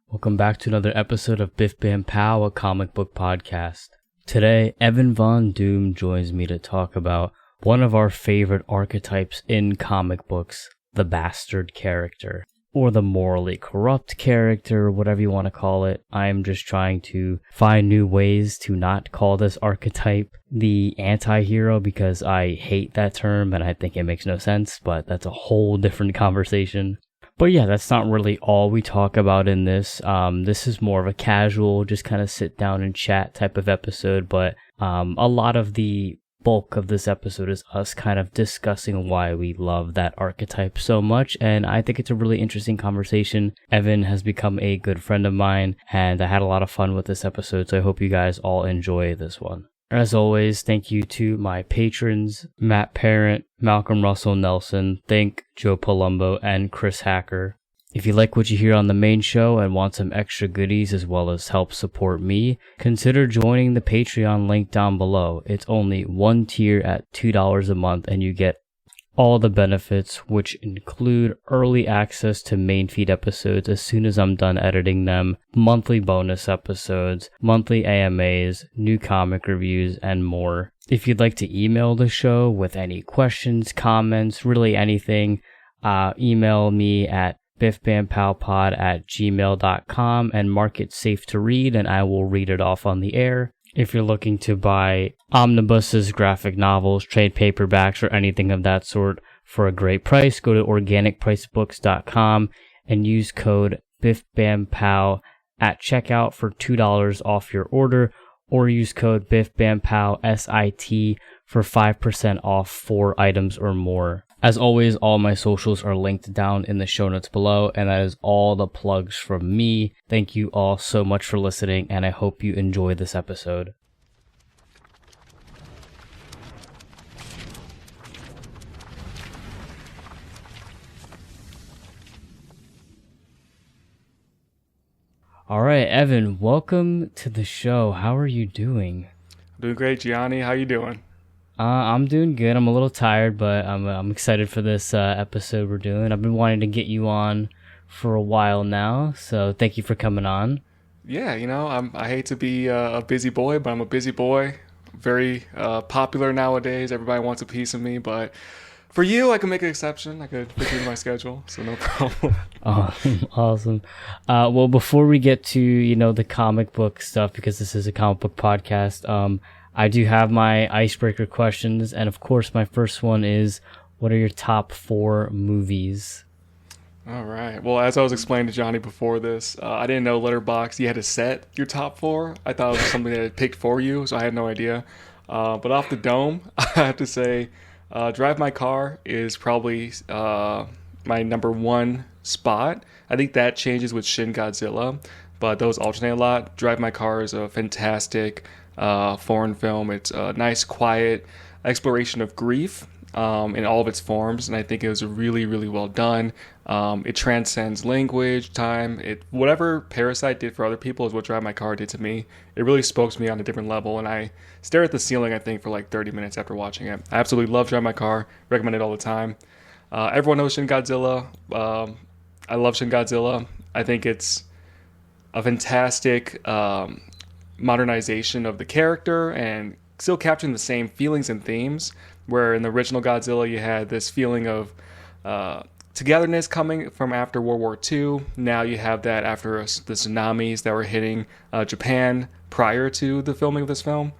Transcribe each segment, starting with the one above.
Welcome back to another episode of Biff Bam Pow, a comic book podcast. Today, Evan Von Doom joins me to talk about one of our favorite archetypes in comic books, the bastard character, or the morally corrupt character, whatever you want to call it. I'm just trying to find new ways to not call this archetype the anti-hero because I hate that term and I think it makes no sense, but that's a whole different conversation. But yeah, that's not really all we talk about in this. This is more of a casual, just kind of sit down and chat type of episode. But a lot of the bulk of this episode is us kind of discussing why we love that archetype so much. And I think it's a really interesting conversation. Evan has become a good friend of mine, and I had a lot of fun with this episode. So I hope you guys all enjoy this one. As always, thank you to my patrons, Matt Parent, Malcolm Russell Nelson, Think, Joe Palumbo, and Chris Hacker. If you like what you hear on the main show and want some extra goodies as well as help support me, consider joining the Patreon link down below. It's only one tier at $2 a month and you get all the benefits, which include early access to main feed episodes as soon as I'm done editing them, monthly bonus episodes, monthly AMAs, new comic reviews, and more. If you'd like to email the show with any questions, comments, really anything, email me at biffbampowpod@gmail.com and mark it safe to read and I will read it off on the air. If you're looking to buy omnibuses, graphic novels, trade paperbacks, or anything of that sort for a great price, go to organicpricebooks.com and use code biffbampow at checkout for $2 off your order, or use code biffbampowsit for 5% off 4 items or more. As always, all my socials are linked down in the show notes below, and that is all the plugs from me. Thank you all so much for listening, and I hope you enjoy this episode. All right, Evan, welcome to the show. How are you doing? Doing great, Gianni. How you doing? I'm doing good. I'm a little tired, but I'm excited for this episode we're doing. I've been wanting to get you on for a while now, so thank you for coming on. Yeah, I hate to be a busy boy, but I'm a busy boy. Very popular nowadays. Everybody wants a piece of me, but for you, I can make an exception. I could fit in my schedule, so no problem. Awesome. Well, before we get to the comic book stuff, because this is a comic book podcast, I do have my icebreaker questions, and of course my first one is, what are your top 4 movies? All right. Well, as I was explaining to Johnny before this, I didn't know Letterboxd, you had to set your top 4. I thought it was something that I picked for you, so I had no idea. But off the dome, I have to say, Drive My Car is probably my number 1 spot. I think that changes with Shin Godzilla, but those alternate a lot. Drive My Car is a fantastic foreign film. It's a nice, quiet exploration of grief in all of its forms, and I think it was really, really well done. It transcends language, time. Whatever Parasite did for other people is what Drive My Car did to me. It really spoke to me on a different level, and I stare at the ceiling, I think, for like 30 minutes after watching it. I absolutely love Drive My Car. Recommend it all the time. Everyone knows Shin Godzilla. I love Shin Godzilla. I think it's a fantastic modernization of the character and still capturing the same feelings and themes, where in the original Godzilla you had this feeling of togetherness coming from after World War II. Now you have that after the tsunamis that were hitting Japan prior to the filming of this film.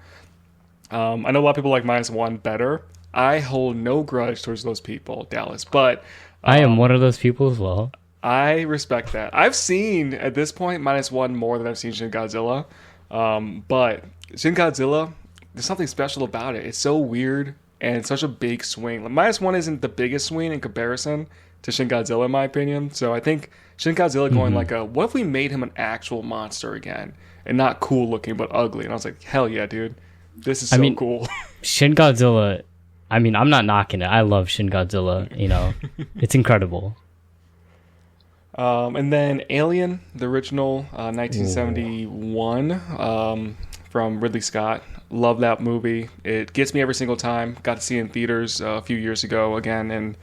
I know a lot of people like -1 better. I hold no grudge towards those people, Dallas, but I am one of those people as well. I respect that. I've seen, at this point, -1 more than I've seen Shin Godzilla. But Shin Godzilla, there's something special about it. It's so weird and such a big swing. Like, -1 isn't the biggest swing in comparison to Shin Godzilla, in my opinion. So I think Shin Godzilla going what if we made him an actual monster again and not cool looking but ugly? And I was like, hell yeah, dude, this is so cool. Shin Godzilla, I'm not knocking it. I love Shin Godzilla. It's incredible. And then Alien, the original 1971 from Ridley Scott. Love that movie. It gets me every single time. Got to see it in theaters a few years ago again, and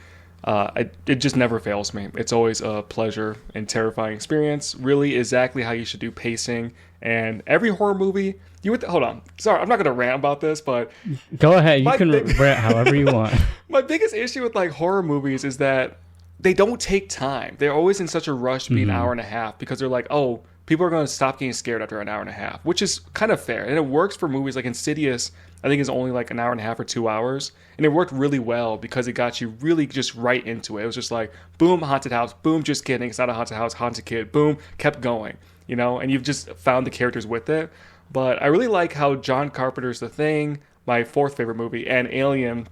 It just never fails me. It's always a pleasure and terrifying experience. Really, exactly how you should do pacing. And every horror movie, hold on. Sorry, I'm not gonna rant about this, but go ahead. You can rant however you want. My biggest issue with like horror movies is that they don't take time. They're always in such a rush to be an hour and a half because they're like, oh, people are going to stop getting scared after an hour and a half, which is kind of fair. And it works for movies like Insidious. I think it's only like an hour and a half or 2 hours. And it worked really well because it got you really just right into it. It was just like, boom, haunted house. Boom, just kidding. It's not a haunted house, haunted kid. Boom, kept going, and you've just found the characters with it. But I really like how John Carpenter's The Thing, my fourth favorite movie, and Alien,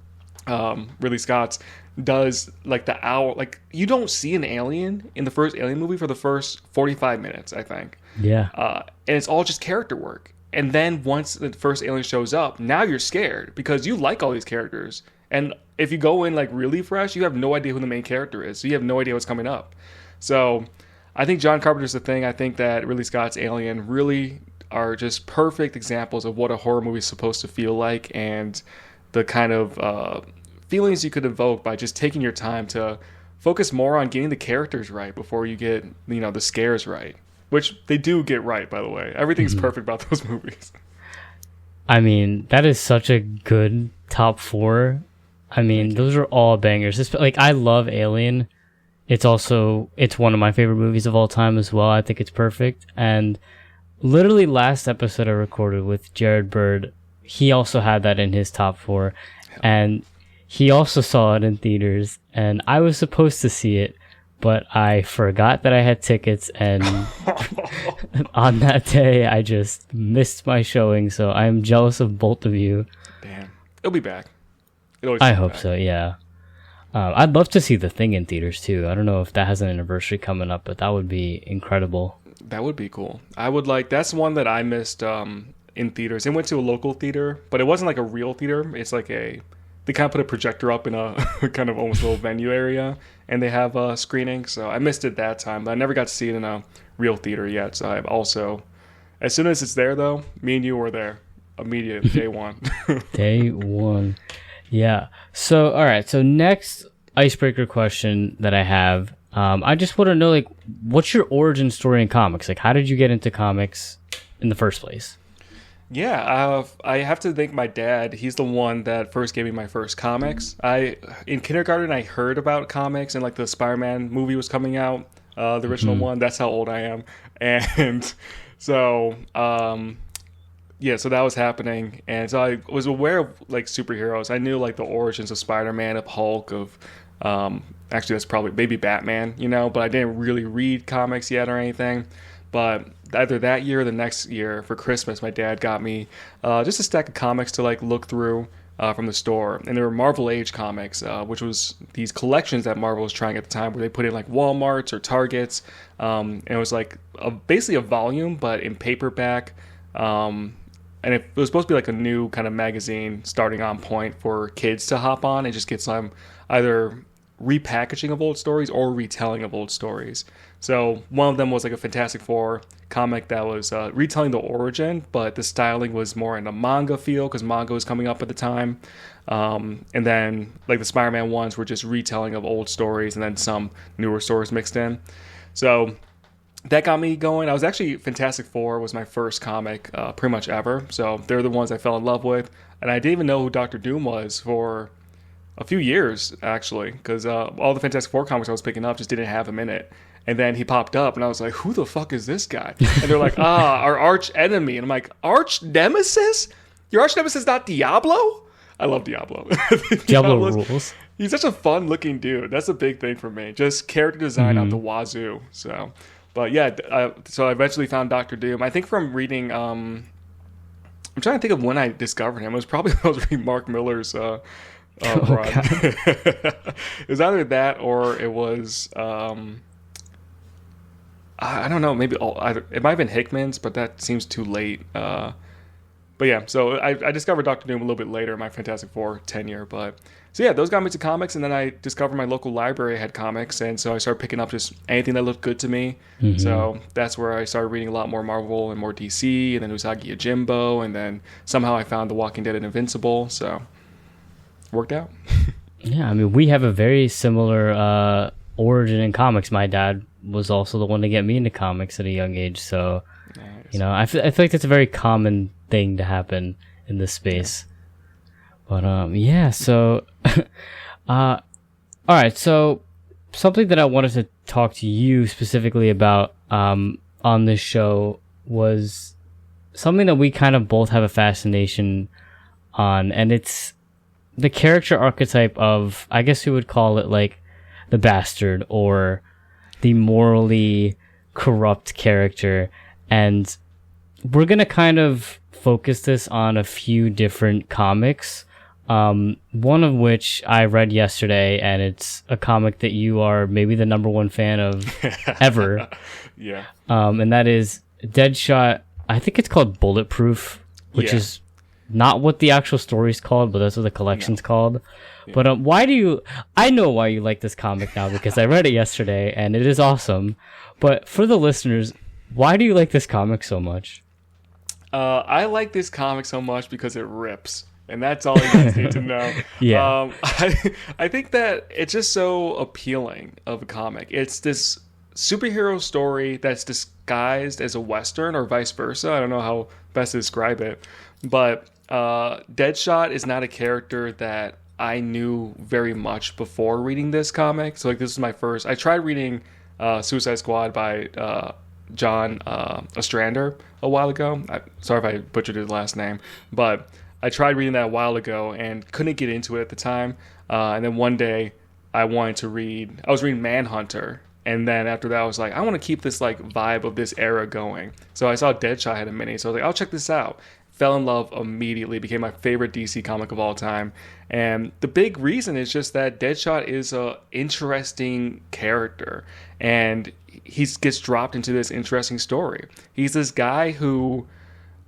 Ridley Scott's, does like the hour, like you don't see an alien in the first Alien movie for the first 45 minutes, I think. Yeah. And it's all just character work. And then once the first alien shows up, now you're scared because you like all these characters. And if you go in like really fresh, you have no idea who the main character is. So you have no idea what's coming up. So I think John Carpenter's The Thing. I think that Ridley Scott's Alien really are just perfect examples of what a horror movie is supposed to feel like and the kind of feelings you could evoke by just taking your time to focus more on getting the characters right before you get, the scares right. Which they do get right, by the way. Everything's perfect about those movies. I mean, that is such a good top 4. I mean, those are all bangers. Like, I love Alien. It's one of my favorite movies of all time as well. I think it's perfect. And literally last episode I recorded with Jared Bird, he also had that in his top 4. And he also saw it in theaters. And I was supposed to see it, but I forgot that I had tickets, and on that day, I just missed my showing, so I'm jealous of both of you. Damn. It'll be back. I hope so, yeah. I'd love to see The Thing in theaters, too. I don't know if that has an anniversary coming up, but that would be incredible. That would be cool. That's one that I missed in theaters. It went to a local theater, but it wasn't like a real theater. It's like they kind of put a projector up in a kind of almost little venue area, and they have a screening. So I missed it that time, but I never got to see it in a real theater yet. So I've also, as soon as it's there though, me and you were there immediate day one. Day one. Yeah. So, all right. So next icebreaker question that I have, I just want to know, like, what's your origin story in comics? Like, how did you get into comics in the first place? Yeah, I have to thank my dad. He's the one that first gave me my first comics. In kindergarten, I heard about comics and like the Spider-Man movie was coming out, the original one. That's how old I am. And so, so that was happening. And so I was aware of like superheroes. I knew like the origins of Spider-Man, of Hulk, of actually that's probably maybe Batman, but I didn't really read comics yet or anything. But either that year or the next year for Christmas, my dad got me just a stack of comics to like look through from the store. And they were Marvel Age comics, which was these collections that Marvel was trying at the time where they put in like Walmarts or Targets. And it was like basically a volume, but in paperback. And it was supposed to be like a new kind of magazine starting on point for kids to hop on and just get some either repackaging of old stories or retelling of old stories. So one of them was like a Fantastic Four comic that was retelling the origin, but the styling was more in a manga feel because manga was coming up at the time. And then like the Spider-Man ones were just retelling of old stories and then some newer stories mixed in. So that got me going. I was actually, Fantastic Four was my first comic pretty much ever. So they're the ones I fell in love with. And I didn't even know who Dr. Doom was for a few years, actually, because all the Fantastic Four comics I was picking up just didn't have him in it. And then he popped up, and I was like, who the fuck is this guy? And they're like, our arch enemy. And I'm like, arch nemesis? Your arch nemesis is not Diablo? I love Diablo. Diablo rules. He's such a fun-looking dude. That's a big thing for me. Just character design out the wazoo. So, but yeah, so I eventually found Dr. Doom. I think from reading, I'm trying to think of when I discovered him. It was probably when I was reading Mark Miller's run. It was either that or it was... I don't know, maybe it might have been Hickman's, but that seems too late. But yeah, so I discovered Dr. Doom a little bit later in my Fantastic Four tenure. But so yeah, those got me to comics, and then I discovered my local library had comics, and so I started picking up just anything that looked good to me. So that's where I started reading a lot more Marvel and more DC, and then Usagi Yojimbo, and then somehow I found The Walking Dead and Invincible, so worked out. Yeah, I mean, we have a very similar origin in comics. My dad was also the one to get me into comics at a young age, so Nice. I feel like that's a very common thing to happen in this space. But yeah, so all right, so something that I wanted to talk to you specifically about on this show was something that we kind of both have a fascination on, and it's the character archetype of, I guess you would call it like the bastard or the morally corrupt character. And we're going to kind of focus this on a few different comics. One of which I read yesterday, and it's a comic that you are maybe the number one fan of ever. Yeah. And that is Deadshot. I think it's called Bulletproof, which is not what the actual story's called, but that's what the collection's called. Yeah. But why do you... I know why you like this comic now, because I read it yesterday, and it is awesome. But for the listeners, why do you like this comic so much? I like this comic so much because it rips. And that's all you guys need to know. Yeah. I think that it's just so appealing of a comic. It's this superhero story that's disguised as a Western or vice versa. I don't know how best to describe it. But Deadshot is not a character that I knew very much before reading this comic. So like this is my first... I tried reading Suicide Squad by John Ostrander a while ago. Sorry if I butchered his last name. But... I tried reading that a while ago and couldn't get into it at the time. And then one day I was reading Manhunter. And then after that I was like, I want to keep this like vibe of this era going. So I saw Deadshot had a mini. So I was like, I'll check this out. Fell in love immediately. Became my favorite DC comic of all time. And the big reason is just that Deadshot is a interesting character. And he gets dropped into this interesting story. He's this guy who...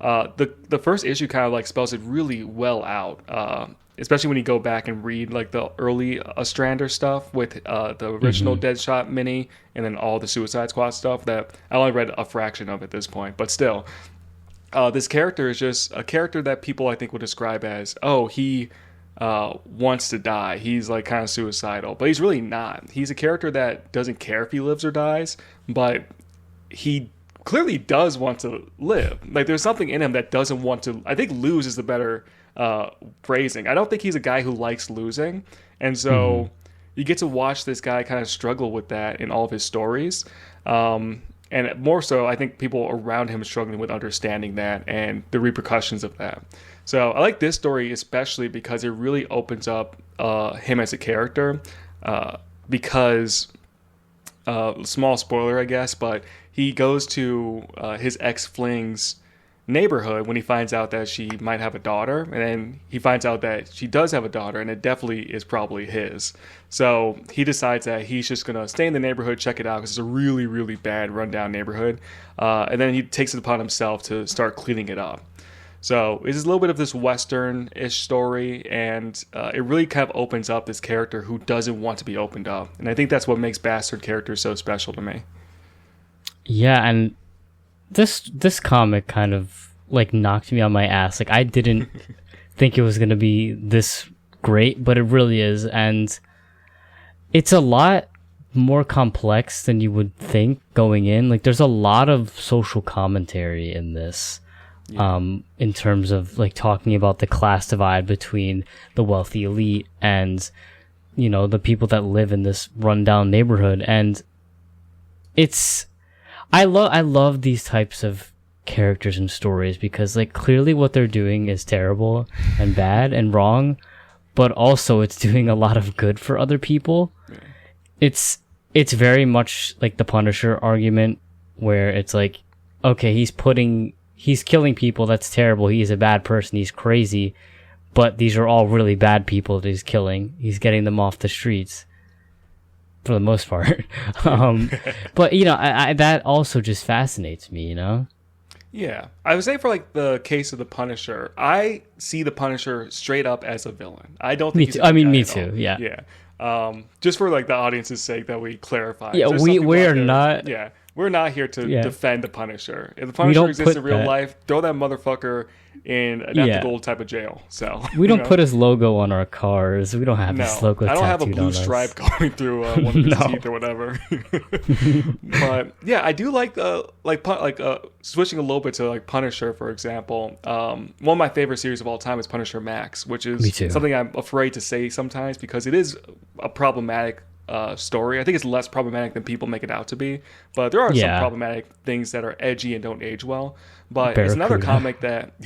the first issue kind of like spells it really well out, especially when you go back and read like the early Ostrander stuff with the original Deadshot mini and then all the Suicide Squad stuff that I only read a fraction of at this point. But still, this character is just a character that people I think would describe as, oh, he wants to die. He's like kind of suicidal, but he's really not. He's a character that doesn't care if he lives or dies, but he clearly does want to live. Like there's something in him that doesn't want to... I think lose is the better phrasing. I don't think he's a guy who likes losing. And so you get to watch this guy kind of struggle with that in all of his stories. And more so, I think people around him are struggling with understanding that and the repercussions of that. So I like this story especially because it really opens up him as a character. Because... small spoiler, I guess, but he goes to his ex-fling's neighborhood when he finds out that she might have a daughter, and then he finds out that she does have a daughter, and it definitely is probably his. So he decides that he's just going to stay in the neighborhood, check it out, because it's a really, really bad, rundown neighborhood, and then he takes it upon himself to start cleaning it up. So it's a little bit of this Western-ish story, and it really kind of opens up this character who doesn't want to be opened up. And I think that's what makes Bastard characters so special to me. Yeah, and this comic kind of like knocked me on my ass. Like I didn't think it was going to be this great, but it really is. And it's a lot more complex than you would think going in. Like there's a lot of social commentary in this. In terms of like talking about the class divide between the wealthy elite and, you know, the people that live in this rundown neighborhood. And I love these types of characters and stories because like clearly what they're doing is terrible and bad and wrong, but also it's doing a lot of good for other people. It's very much like the Punisher argument where it's like, okay, he's killing people. That's terrible. He's a bad person. He's crazy. But these are all really bad people that he's killing. He's getting them off the streets for the most part. But, you know, I that also just fascinates me, you know? Yeah. I would say for like the case of the Punisher, I see the Punisher straight up as a villain. I don't think me too. Yeah. Yeah. Just for like the audience's sake that we clarify. Yeah, we're not. Yeah. we're not here to defend the Punisher. If the We Punisher don't exists in put real that- life, throw that motherfucker in an ethical type of jail. So We don't put his logo on our cars. We don't have his logo I don't have a tattooed blue on us. stripe going through one of his No. teeth or whatever. But yeah, I do like switching a little bit to like Punisher, for example. One of my favorite series of all time is Punisher Max, which Me is too. something I'm afraid to say sometimes because it is a problematic story. I think it's less problematic than people make it out to be, but there are some problematic things that are edgy and don't age well. But it's another comic that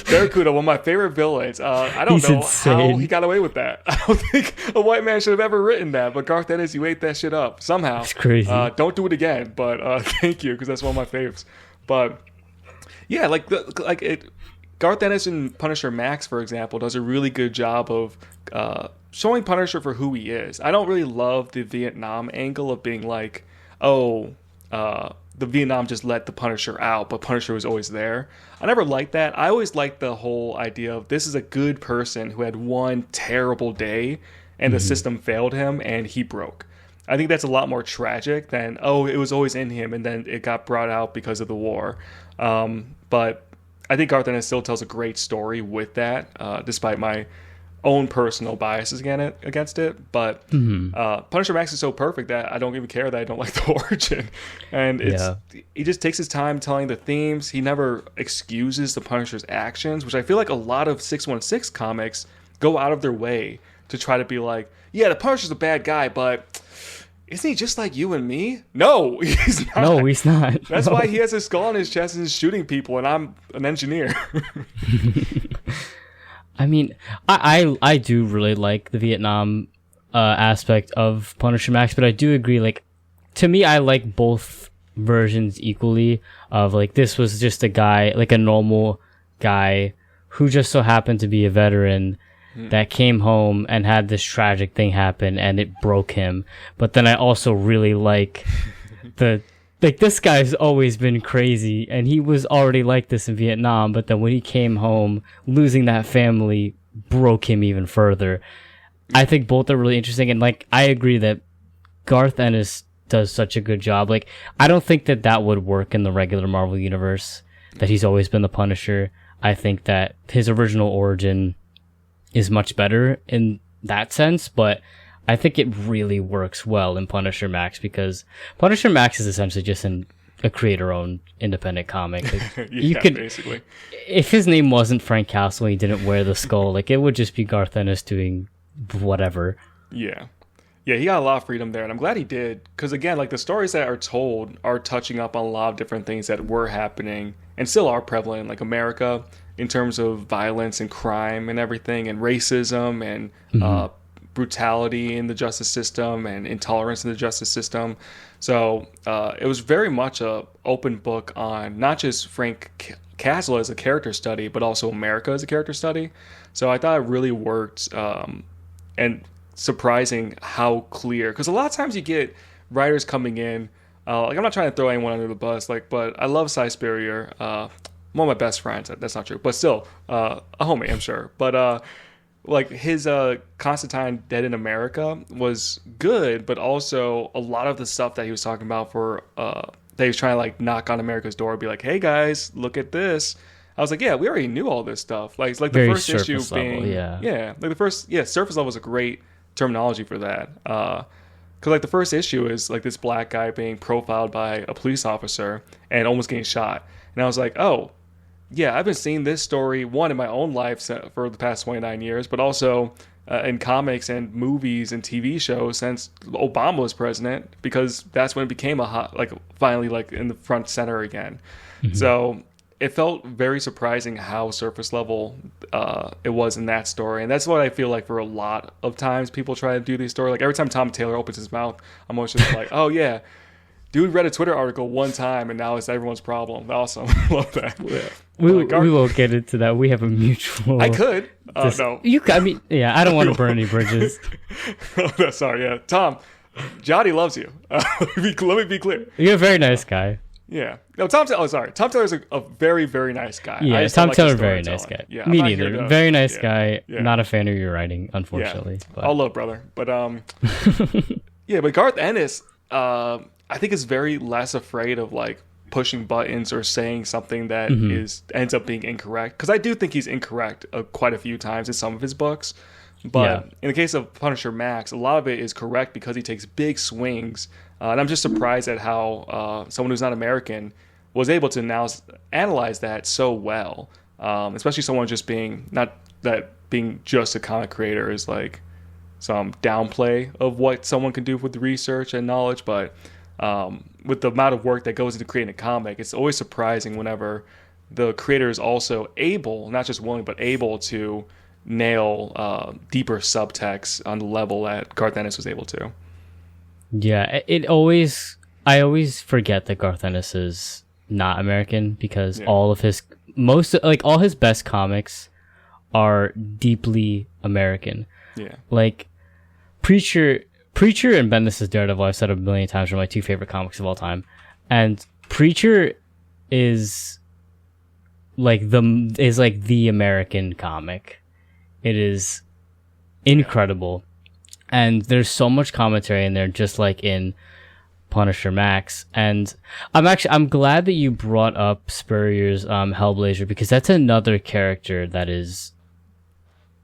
Barracuda, one of my favorite villains. I don't know how he got away with that. I don't think a white man should have ever written that, but Garth Ennis, you ate that shit up somehow. It's crazy. Don't do it again, but thank you, because that's one of my faves. But yeah, Garth Ennis in Punisher Max, for example, does a really good job of showing Punisher for who he is. I don't really love the Vietnam angle of being like, the Vietnam just let the Punisher out, but Punisher was always there. I never liked that. I always liked the whole idea of this is a good person who had one terrible day and the system failed him and he broke. I think that's a lot more tragic than, it was always in him and then it got brought out because of the war. But I think Garth Ennis still tells a great story with that, despite my own personal biases against it. But Punisher Max is so perfect that I don't even care that I don't like the origin. And he just takes his time telling the themes. He never excuses the Punisher's actions, which I feel like a lot of 616 comics go out of their way to try to be like, yeah, the Punisher's a bad guy, but isn't he just like you and me? No, he's not. No, he's not. That's why he has his skull on his chest and is shooting people, and I'm an engineer. I mean, I do really like the Vietnam aspect of Punisher Max, but I do agree, like, to me, I like both versions equally of, like, this was just a guy, like a normal guy who just so happened to be a veteran that came home and had this tragic thing happen and it broke him. But then I also really like this guy's always been crazy and he was already like this in Vietnam, but then when he came home, losing that family broke him even further. I think both are really interesting, and like I agree that Garth Ennis does such a good job. Like, I don't think that would work in the regular Marvel universe, that he's always been the Punisher. I think that his original origin is much better in that sense, but I think it really works well in Punisher Max because Punisher Max is essentially just a creator-owned independent comic. Like, you could basically, if his name wasn't Frank Castle and he didn't wear the skull, like, it would just be Garth Ennis doing whatever. Yeah, he got a lot of freedom there, and I'm glad he did, because again, like, the stories that are told are touching up on a lot of different things that were happening and still are prevalent, like America, in terms of violence and crime and everything, and racism and brutality in the justice system and intolerance in the justice system. So it was very much a open book on not just Frank Castle as a character study, but also America as a character study. So I thought it really worked, and surprising how clear, because a lot of times you get writers coming in, like, I'm not trying to throw anyone under the bus, like, but I love Cy Spurrier, one of my best friends. That's not true, but still a homie, I'm sure. But like, his Constantine Dead in America was good, but also a lot of the stuff that he was talking about for that he was trying to, like, knock on America's door, be like, hey guys, look at this. I was like, yeah, we already knew all this stuff. Like, it's like the first issue being like the first surface level is a great terminology for that. Because, like, the first issue is like this black guy being profiled by a police officer and almost getting shot, and I was like, oh yeah, I've been seeing this story, one, in my own life for the past 29 years, but also in comics and movies and TV shows since Obama was president, because that's when it became a hot, like, finally, like, in the front center again. So it felt very surprising how surface level it was in that story. And that's what I feel like for a lot of times people try to do these stories. Like, every time Tom Taylor opens his mouth, I'm always just like, oh yeah, dude read a Twitter article one time and now it's everyone's problem. Awesome. Love that. Yeah. We won't get into that. We have a mutual... I could. No. I mean, yeah, I don't want to burn any bridges. Sorry, yeah. Tom, Johnny loves you. Let me be clear. You're a very nice guy. Yeah. No, Tom Taylor's a very, very nice guy. Yeah, Tom Taylor's a very nice guy. Yeah, me neither. Very nice guy. Yeah. Not a fan of your writing, unfortunately. Yeah. But. All love, brother. But, yeah, but Garth Ennis... I think is very less afraid of like pushing buttons or saying something that ends up being incorrect. Because I do think he's incorrect quite a few times in some of his books. But in the case of Punisher Max, a lot of it is correct because he takes big swings. And I'm just surprised at how someone who's not American was able to now analyze that so well. Especially someone just being just a comic creator is like some downplay of what someone can do with research and knowledge. But with the amount of work that goes into creating a comic, it's always surprising whenever the creator is also able, not just willing, but able to nail deeper subtext on the level that Garth Ennis was able to. Yeah, I always forget that Garth Ennis is not American because all his best comics are deeply American. Yeah. Like Preacher and Bendis' Daredevil, I've said a million times, are my two favorite comics of all time. And Preacher is like the American comic. It is incredible. And there's so much commentary in there, just like in Punisher Max. And I'm glad that you brought up Spurrier's Hellblazer, because that's another character that is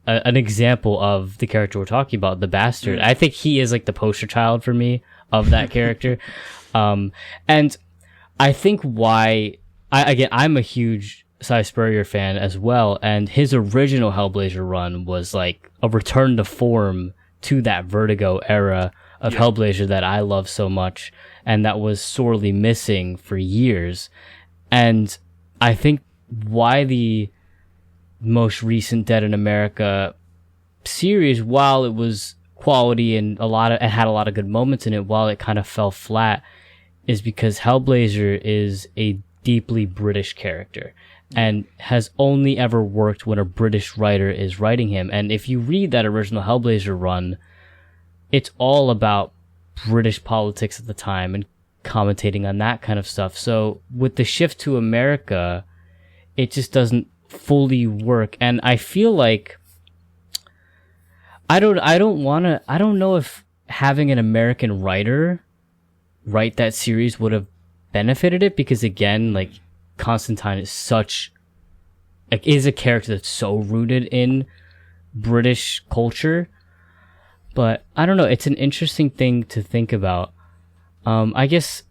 an example of the character we're talking about, the Bastard. I think he is like the poster child for me of that character. And I think I'm a huge Cy Spurrier fan as well, and his original Hellblazer run was like a return to form to that Vertigo era of Hellblazer that I love so much, and that was sorely missing for years. And I think why the most recent Dead in America series, while it was quality and it had a lot of good moments in it, while it kind of fell flat, is because Hellblazer is a deeply British character and has only ever worked when a British writer is writing him. And if you read that original Hellblazer run, it's all about British politics at the time and commentating on that kind of stuff. So with the shift to America, it just doesn't fully work. And I feel like I don't know if having an American writer write that series would have benefited it, because again, like, Constantine is a character that's so rooted in British culture. But I don't know, it's an interesting thing to think about. I guess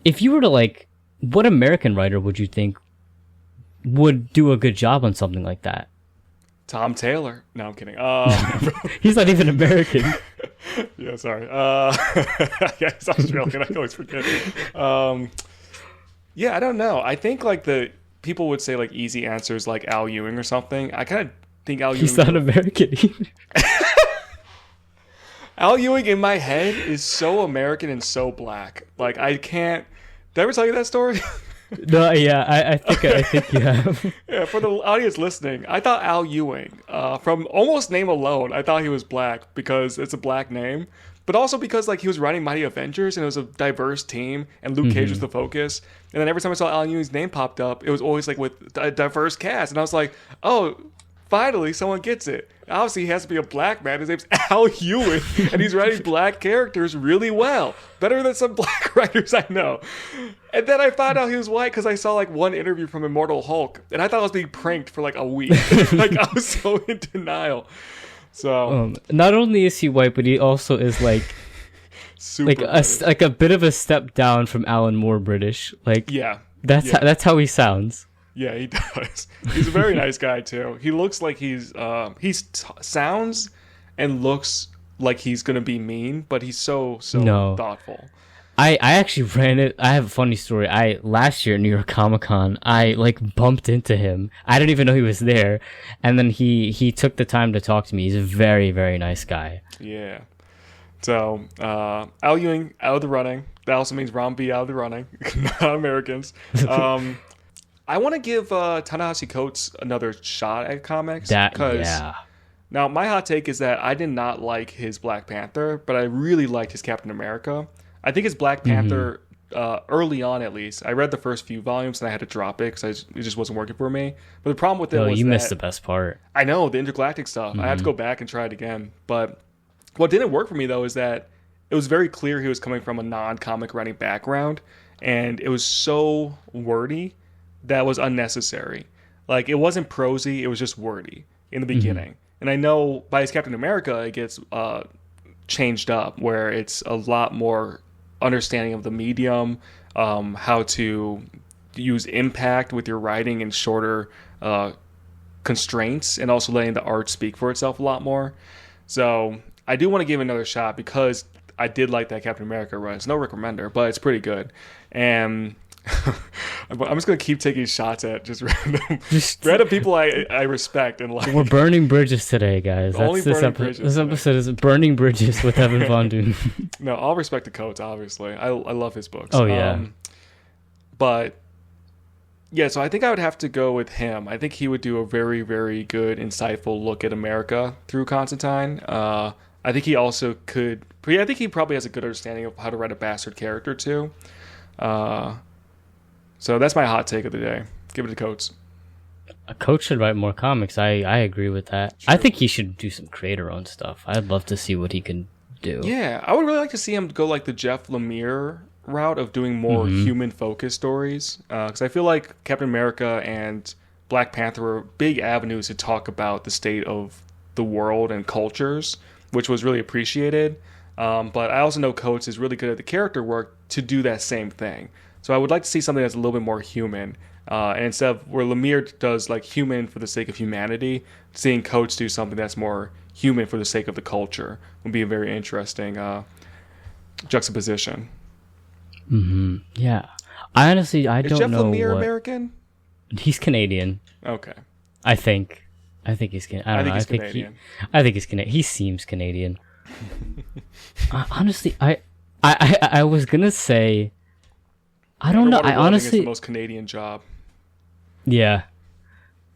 if you were to, like, what American writer would you think would do a good job on something like that? Tom Taylor. No, I'm kidding. He's not even American. Yeah, sorry. Yeah, he's Australian. I always forget. Yeah, I don't know. I think like the people would say like easy answers like Al Ewing or something. I kind of think Al Ewing. He's not American either. Al Ewing in my head is so American and so black. Like I can't. Did I ever tell you that story? No, yeah, I think you have. Yeah, for the audience listening, I thought Al Ewing, from almost name alone, I thought he was black because it's a black name, but also because like he was writing Mighty Avengers and it was a diverse team and Luke Cage was the focus. And then every time I saw Al Ewing's name popped up, it was always like with a diverse cast, and I was like, oh, finally someone gets it. Obviously, he has to be a black man. His name's Al Ewing, and he's writing black characters really well, better than some black writers I know. And then I found out he was white because I saw like one interview from Immortal Hulk, and I thought I was being pranked for like a week. Like I was so in denial. So not only is he white, but he also is like super like a bit of a step down from Alan Moore British. Like that's how he sounds. Yeah, he does. He's a very nice guy too. He looks like he sounds and looks like he's gonna be mean, but he's so thoughtful. I actually ran it. I have a funny story. Last year at New York Comic Con, I like bumped into him. I didn't even know he was there, and then he took the time to talk to me. He's a very, very nice guy. Yeah. So Al Ewing out of the running. That also means Ron B out of the running. Not Americans. I want to give Ta-Nehisi Coates another shot at comics. Now, my hot take is that I did not like his Black Panther, but I really liked his Captain America. I think his Black Panther, early on at least, I read the first few volumes and I had to drop it because it just wasn't working for me. But the problem with it was you missed the best part. I know, the intergalactic stuff. I had to go back and try it again. But what didn't work for me, though, is that it was very clear he was coming from a non-comic writing background, and it was so wordy that was unnecessary. Like, it wasn't prosy, it was just wordy in the beginning. And I know by his Captain America, it gets changed up, where it's a lot more understanding of the medium, how to use impact with your writing in shorter constraints, and also letting the art speak for itself a lot more. So I do want to give it another shot because I did like that Captain America run. It's no Rick Remender, but it's pretty good. And I'm just going to keep taking shots at just random people I respect and like. We're burning bridges today, guys. This episode is burning bridges with Evan Von Doom. No, all respect to Coates, obviously. I love his books. Oh, yeah. But, yeah, so I think I would have to go with him. I think he would do a very, very good, insightful look at America through Constantine. I think he also could... I think he probably has a good understanding of how to write a bastard character, too. So that's my hot take of the day. Give it to Coates. A Coach should write more comics. I agree with that. True. I think he should do some creator-owned stuff. I'd love to see what he can do. Yeah, I would really like to see him go like the Jeff Lemire route of doing more human-focused stories. Because I feel like Captain America and Black Panther were big avenues to talk about the state of the world and cultures, which was really appreciated. But I also know Coates is really good at the character work to do that same thing. So I would like to see something that's a little bit more human. And instead of where Lemire does like human for the sake of humanity, seeing Coates do something that's more human for the sake of the culture would be a very interesting juxtaposition. Yeah. I honestly, I don't know. Is Jeff Lemire American? He's Canadian. Okay. I think he's Canadian. I think he's Canadian. I think he's Canadian. He seems Canadian. Honestly, I was gonna say, I don't know. I honestly, it's the most Canadian job. Yeah.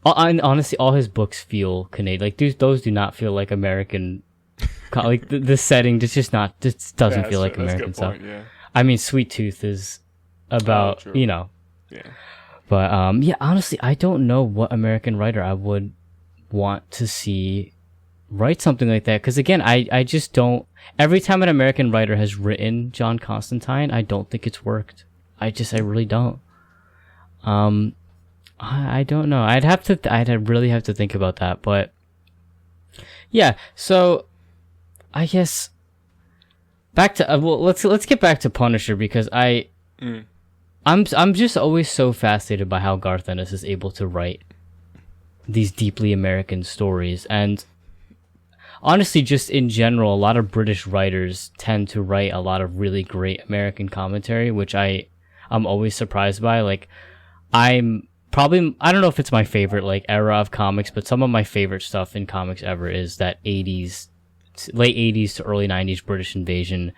Honestly, all his books feel Canadian. Like those do not feel like American. Like the setting just doesn't feel like American stuff. Yeah. I mean, Sweet Tooth is about Yeah. But yeah, honestly, I don't know what American writer I would want to see write something like that. Because again, I just don't. Every time an American writer has written John Constantine, I don't think it's worked. I really don't. I don't know. I'd really have to think about that. But yeah, so I guess back to let's get back to Punisher, because I'm just always so fascinated by how Garth Ennis is able to write these deeply American stories. And honestly, just in general, a lot of British writers tend to write a lot of really great American commentary, which I'm always surprised by. Like, I don't know if it's my favorite like era of comics, but some of my favorite stuff in comics ever is that late 80s to early 90s British invasion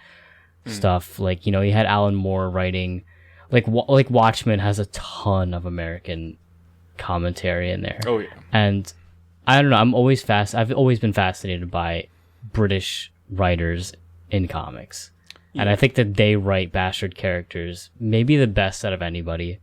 stuff. Like, you had Alan Moore writing, like Watchmen has a ton of American commentary in there. Oh yeah. And I don't know, I've always been fascinated by British writers in comics. Yeah. And I think that they write bastard characters maybe the best out of anybody.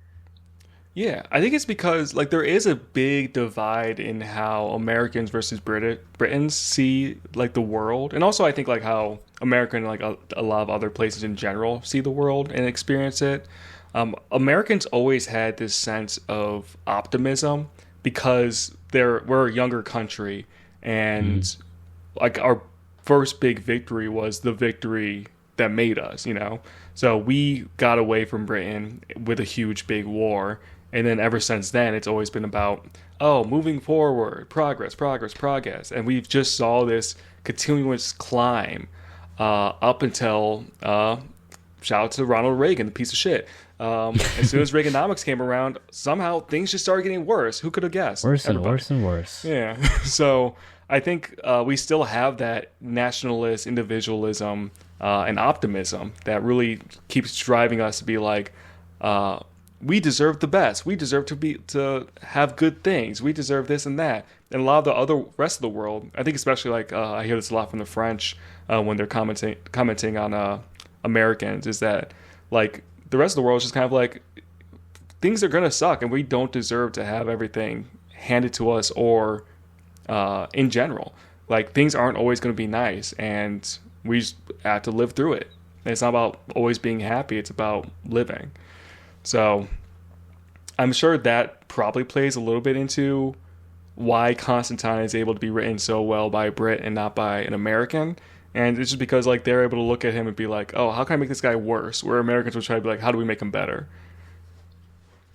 Yeah, I think it's because like there is a big divide in how Americans versus Britons see like the world, and also I think like how American like a lot of other places in general see the world and experience it. Americans always had this sense of optimism because we're a younger country, and like our first big victory was the victory that made us, So we got away from Britain with a huge big war. And then ever since then, it's always been about, moving forward, progress. And we've just saw this continuous climb up until, shout out to Ronald Reagan, the piece of shit. As soon as Reaganomics came around, somehow things just started getting worse. Who could have guessed? Worse and worse. Yeah. So I think we still have that nationalist individualism and optimism that really keeps driving us to be like, we deserve the best. We deserve to have good things. We deserve this and that. And a lot of the rest of the world, I think especially like I hear this a lot from the French when they're commenting on Americans, is that like the rest of the world is just kind of like things are gonna suck and we don't deserve to have everything handed to us, or in general, like things aren't always gonna be nice, and we just have to live through it. And it's not about always being happy. It's about living. So I'm sure that probably plays a little bit into why Constantine is able to be written so well by a Brit and not by an American. And it's just because like they're able to look at him and be like, oh, how can I make this guy worse? Where Americans will try to be like, how do we make him better?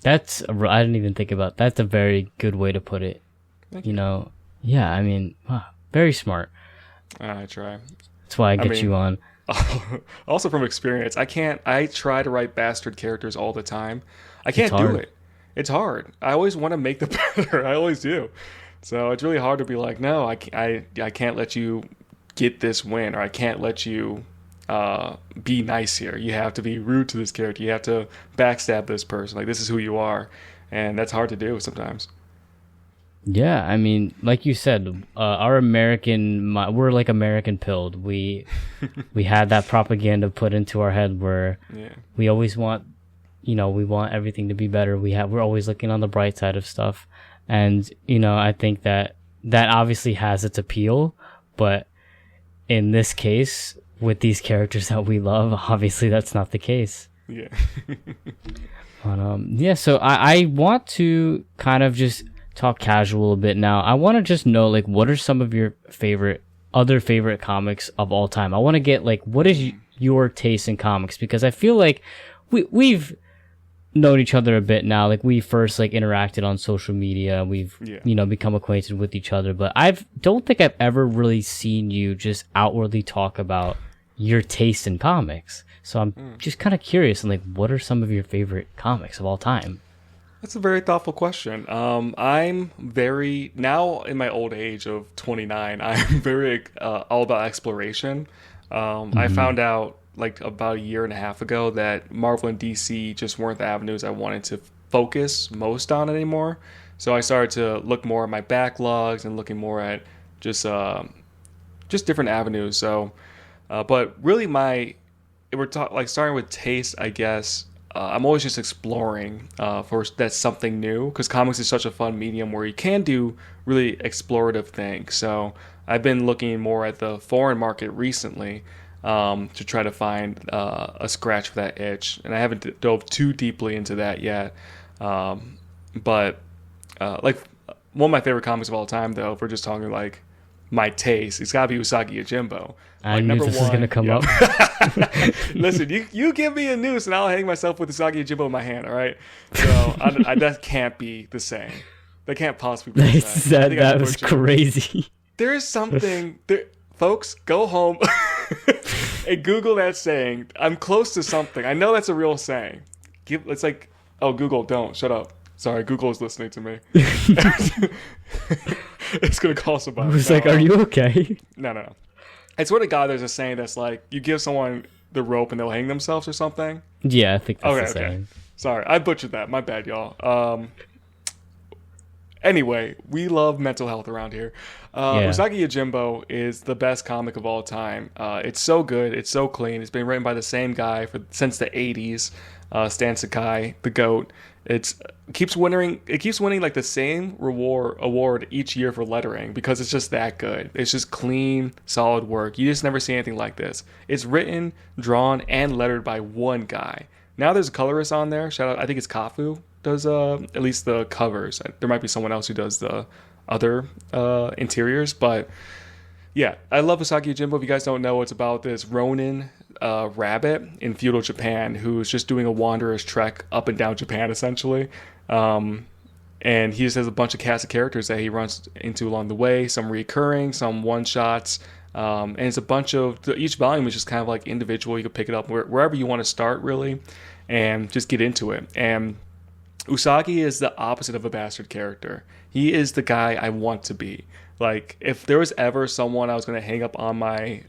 I didn't even think about. That's a very good way to put it. Thank you. Yeah. I mean, wow, very smart. I try. That's why I get you on. Also from experience, I try to write bastard characters all the time. I can't do it. It's hard. I always want to make the better. I always do. So it's really hard to be like, no, I can't let you get this win, or I can't let you be nice here. You have to be rude to this character. You have to backstab this person. Like, this is who you are. And that's hard to do sometimes. Yeah, I mean, like you said, we're like American pilled. We had that propaganda put into our head where we always want, we want everything to be better. We're always looking on the bright side of stuff. And, I think that obviously has its appeal, but in this case, with these characters that we love, obviously that's not the case. Yeah. But, so I want to kind of just talk casual a bit now. I want to just know, like, what are some of your other favorite comics of all time? I want to get, like, what is your taste in comics? Because I feel like we've known each other a bit now. Like, we first, like, interacted on social media. We've, become acquainted with each other. But don't think I've ever really seen you just outwardly talk about your taste in comics. So I'm just kind of curious, and, like, what are some of your favorite comics of all time? That's a very thoughtful question. I'm very, now in my old age of 29, I'm very all about exploration. I found out like about a year and a half ago that Marvel and DC just weren't the avenues I wanted to focus most on anymore. So I started to look more at my backlogs and looking more at just different avenues. So, but really starting with taste, I guess. I'm always just exploring for that's something new, because comics is such a fun medium where you can do really explorative things. So I've been looking more at the foreign market recently to try to find a scratch for that itch, and I haven't dove too deeply into that yet. But like one of my favorite comics of all time, though, if we're just talking like my taste, it's gotta be Usagi Yojimbo. I knew this was gonna come up. Listen, you give me a noose and I'll hang myself with Usagi Yojimbo in my hand. All right, so that can't be the same. That can't possibly be the same. That was crazy. There is something there, folks. Go home and Google that saying. I'm close to something. I know that's a real saying. It's like, oh, Google, don't shut up. Sorry, Google is listening to me. It's gonna call somebody. I was like, are you okay? No. I swear to God, there's a saying that's like, you give someone the rope and they'll hang themselves or something. Yeah, I think that's the saying. Sorry, I butchered that. My bad, y'all. Anyway, we love mental health around here. Usagi Yojimbo is the best comic of all time. It's so good. It's so clean. It's been written by the same guy since the 80s. Stan Sakai, the GOAT. It keeps winning like the same award each year for lettering, because it's just that good. It's just clean, solid work. You just never see anything like this. It's written, drawn, and lettered by one guy. Now there's a colorist on there. Shout out, I think it's Kafu does at least the covers. There might be someone else who does the other interiors, but yeah, I love Usagi Yojimbo. If you guys don't know, it's about this Ronin rabbit in feudal Japan who's just doing a wanderer's trek up and down Japan, essentially. And he just has a bunch of cast of characters that he runs into along the way, some recurring, some one-shots. And it's a bunch of, each volume is just kind of like individual. You can pick it up wherever you want to start, really, and just get into it. And Usagi is the opposite of a bastard character. He is the guy I want to be. Like, if there was ever someone I was going to hang up on my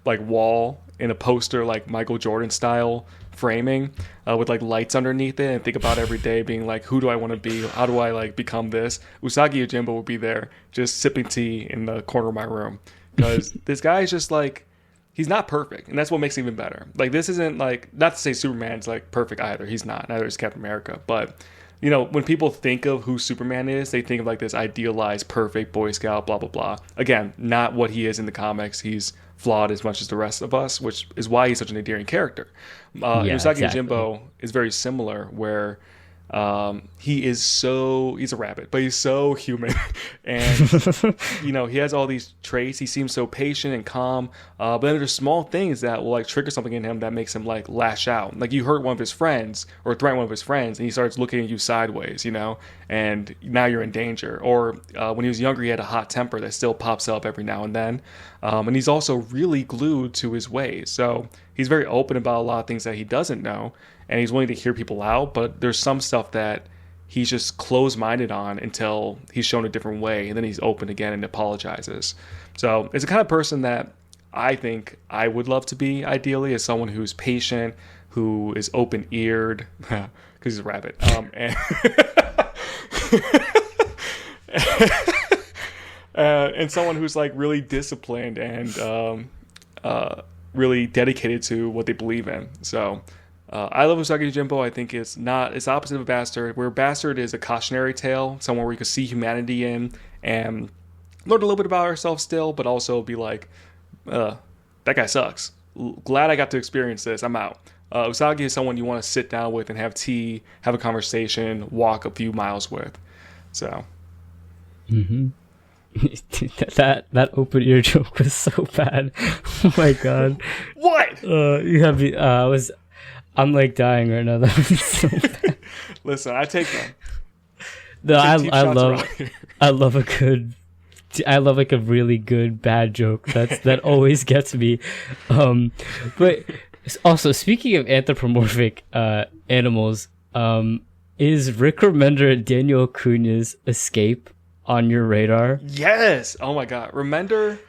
like wall in a poster, like Michael Jordan style framing, with like lights underneath it, and think about every day being like, who do I want to be? How do I like become this? Usagi Yojimbo would be there just sipping tea in the corner of my room, because this guy is just like, he's not perfect, and that's what makes it even better. Like, this isn't like, not to say Superman's like perfect either. He's not. Neither is Captain America. But you know, when people think of who Superman is, they think of like this idealized, perfect Boy Scout, blah, blah, blah. Again, not what he is in the comics. He's flawed as much as the rest of us, which is why he's such an endearing character. Usagi Yojimbo is very similar, where he's a rabbit, but he's so human. And he has all these traits. He seems so patient and calm, but then there's small things that will like trigger something in him that makes him like lash out. Like you hurt one of his friends or threaten one of his friends, and he starts looking at you sideways, and now you're in danger. Or when he was younger, he had a hot temper that still pops up every now and then, and he's also really glued to his ways. So he's very open about a lot of things that he doesn't know, and he's willing to hear people out, but there's some stuff that he's just closed-minded on until he's shown a different way, and then he's open again and apologizes. So it's the kind of person that I think I would love to be, ideally, as someone who's patient, who is open-eared, because he's a rabbit, and someone who's like really disciplined and really dedicated to what they believe in. So I love Usagi Yojimbo. I think it's opposite of a bastard, where bastard is a cautionary tale, somewhere where you can see humanity in and learn a little bit about ourselves still, but also be like, that guy sucks. Glad I got to experience this. I'm out. Usagi is someone you want to sit down with and have tea, have a conversation, walk a few miles with. So. Mm-hmm. that open ear joke was so bad. Oh my god. What? You have me. I'm like dying right now. That was so bad. Listen, I take them. No, I love like a really good bad joke. That always gets me. But also, speaking of anthropomorphic animals, is Rick Remender and Daniel Acuña's Escape on your radar? Yes. Oh my god. Remender.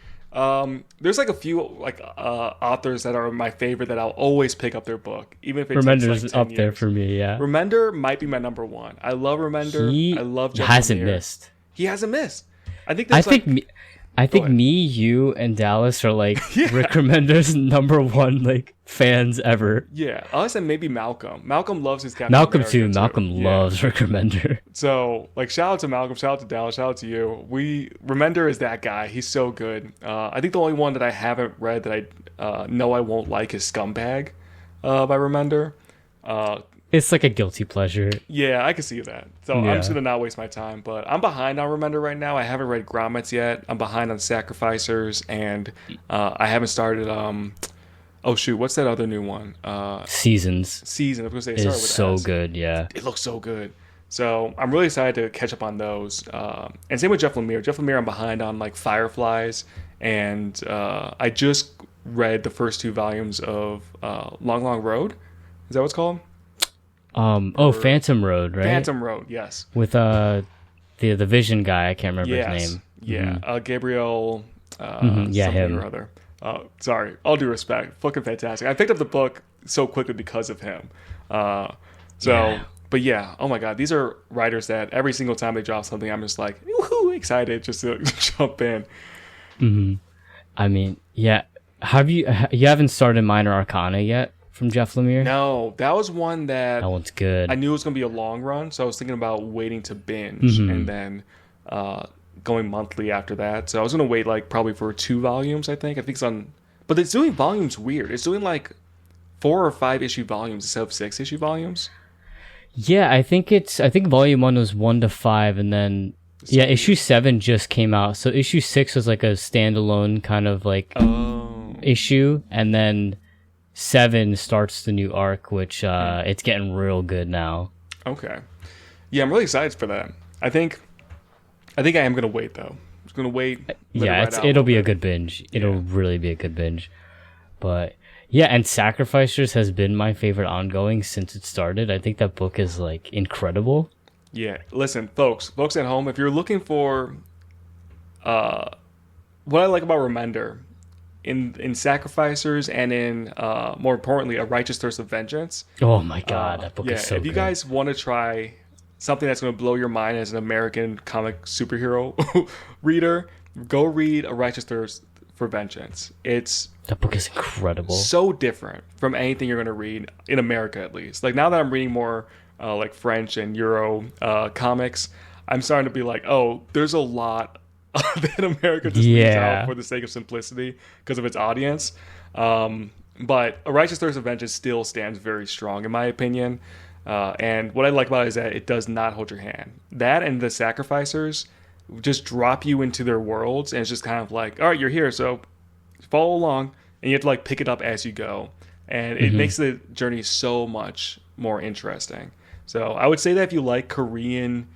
There's like a few like authors that are my favorite that I'll always pick up their book, even if it Remender's takes like 10 up years. there for me. Yeah. Remender might be my number one. I love Remender. I love Jeff hasn't Lemire. missed. He hasn't missed. I think me, you, and Dallas are like Rick Remender's number one like fans ever. Yeah, us and maybe Malcolm. Malcolm loves his Captain Malcolm America too. Malcolm loves Rick Remender. So like, shout out to Malcolm, shout out to Dallas, shout out to you. Remender is that guy. He's so good. I think the only one that I haven't read that I know I won't like is Scumbag by Remender. It's like a guilty pleasure. Yeah, I can see that. So I'm just going to not waste my time. But I'm behind on Remender right now. I haven't read Grommets yet. I'm behind on Sacrificers. And I haven't started... oh, shoot. What's that other new one? Seasons. Season. I was going to say, it is so good, yeah. It looks so good. So I'm really excited to catch up on those. And same with Jeff Lemire. Jeff Lemire, I'm behind on like Fireflies. And I just read the first 2 volumes of Long Long Road. Is that what it's called? Phantom Road, right? Phantom Road, yes. With the Vision guy, I can't remember his name. Yeah, Mm-hmm. Gabriel. Yeah, him. Or other. Sorry, all due respect, fucking fantastic. I picked up the book so quickly because of him. But yeah, oh my god, these are writers that every single time they drop something, I'm just like, woohoo, excited just to jump in. Mm-hmm. I mean, yeah. You haven't started Minor Arcana yet? From Jeff Lemire? No, that was one that one's good. I knew it was going to be a long run, so I was thinking about waiting to binge and then going monthly after that. So I was going to wait like probably for 2 volumes, I think. It's on, but it's doing volumes weird. It's doing like 4 or 5 issue volumes instead of 6 issue volumes. Yeah, I think volume 1 was 1 to 5, and then issue 7 just came out. So issue 6 was like a standalone kind of like issue, and then 7 starts the new arc, which it's getting real good now. Okay. Yeah, I'm really excited for that. I think I am gonna wait though. I'm just gonna wait. It'll be a good binge. It'll really be a good binge. But yeah, and Sacrificers has been my favorite ongoing since it started. I think that book is like incredible. Yeah, listen, folks at home, if you're looking for what I like about Remender in Sacrificers and in more importantly, A Righteous Thirst of Vengeance. Oh my god, that book is so good. If you guys want to try something that's going to blow your mind as an American comic superhero reader, go read A Righteous Thirst for Vengeance. That book is incredible. So different from anything you're going to read in America, at least. Like now that I'm reading more like French and Euro comics, I'm starting to be like, oh, there's a lot that America just leaves out for the sake of simplicity because of its audience. But A Righteous Thirst of Vengeance still stands very strong, in my opinion. And what I like about it is that it does not hold your hand. That and The Sacrificers just drop you into their worlds, and it's just kind of like, all right, you're here, so follow along, and you have to like pick it up as you go. And it makes the journey so much more interesting. So I would say that if you like Korean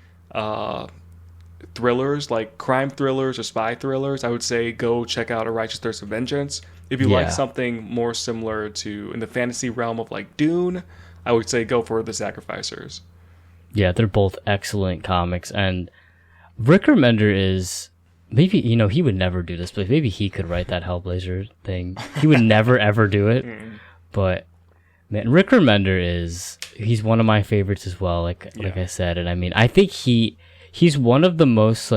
thrillers, like crime thrillers or spy thrillers, I would say go check out A Righteous Thirst of Vengeance. If you like something more similar to in the fantasy realm of like Dune, I would say go for The Sacrificers. Yeah, they're both excellent comics, and Rick Remender is maybe, he would never do this, but maybe he could write that Hellblazer thing. He would never ever do it, but man, Rick Remender he's one of my favorites as well. Like I said, and I mean, I think he's one of the most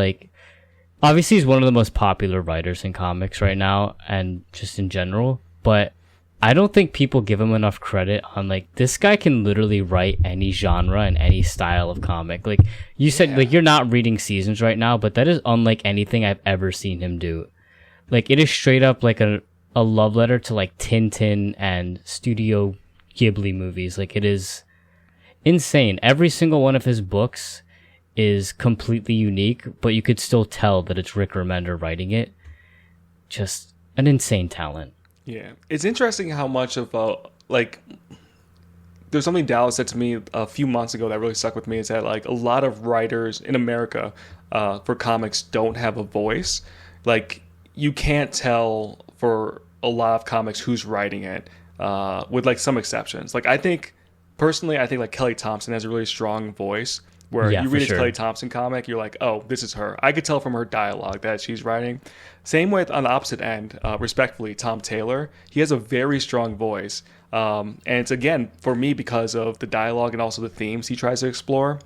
obviously he's one of the most popular writers in comics right now and just in general, but I don't think people give him enough credit on this guy can literally write any genre and any style of comic. Like you said, you're not reading Seasons right now, but that is unlike anything I've ever seen him do. Like it is straight up like a love letter to like Tintin and Studio Ghibli movies. Like it is insane. Every single one of his books is completely unique, but you could still tell that it's Rick Remender writing it. Just an insane talent. Yeah, it's interesting how much of there's something Dallas said to me a few months ago that really stuck with me, is that like a lot of writers in America for comics don't have a voice. Like you can't tell for a lot of comics who's writing it, with like some exceptions. Like I think like Kelly Thompson has a really strong voice. Where you read a Kelly Thompson comic, you're like, oh, this is her. I could tell from her dialogue that she's writing. Same with, on the opposite end, respectfully, Tom Taylor. He has a very strong voice. And it's, again, for me, because of the dialogue and also the themes he tries to explore.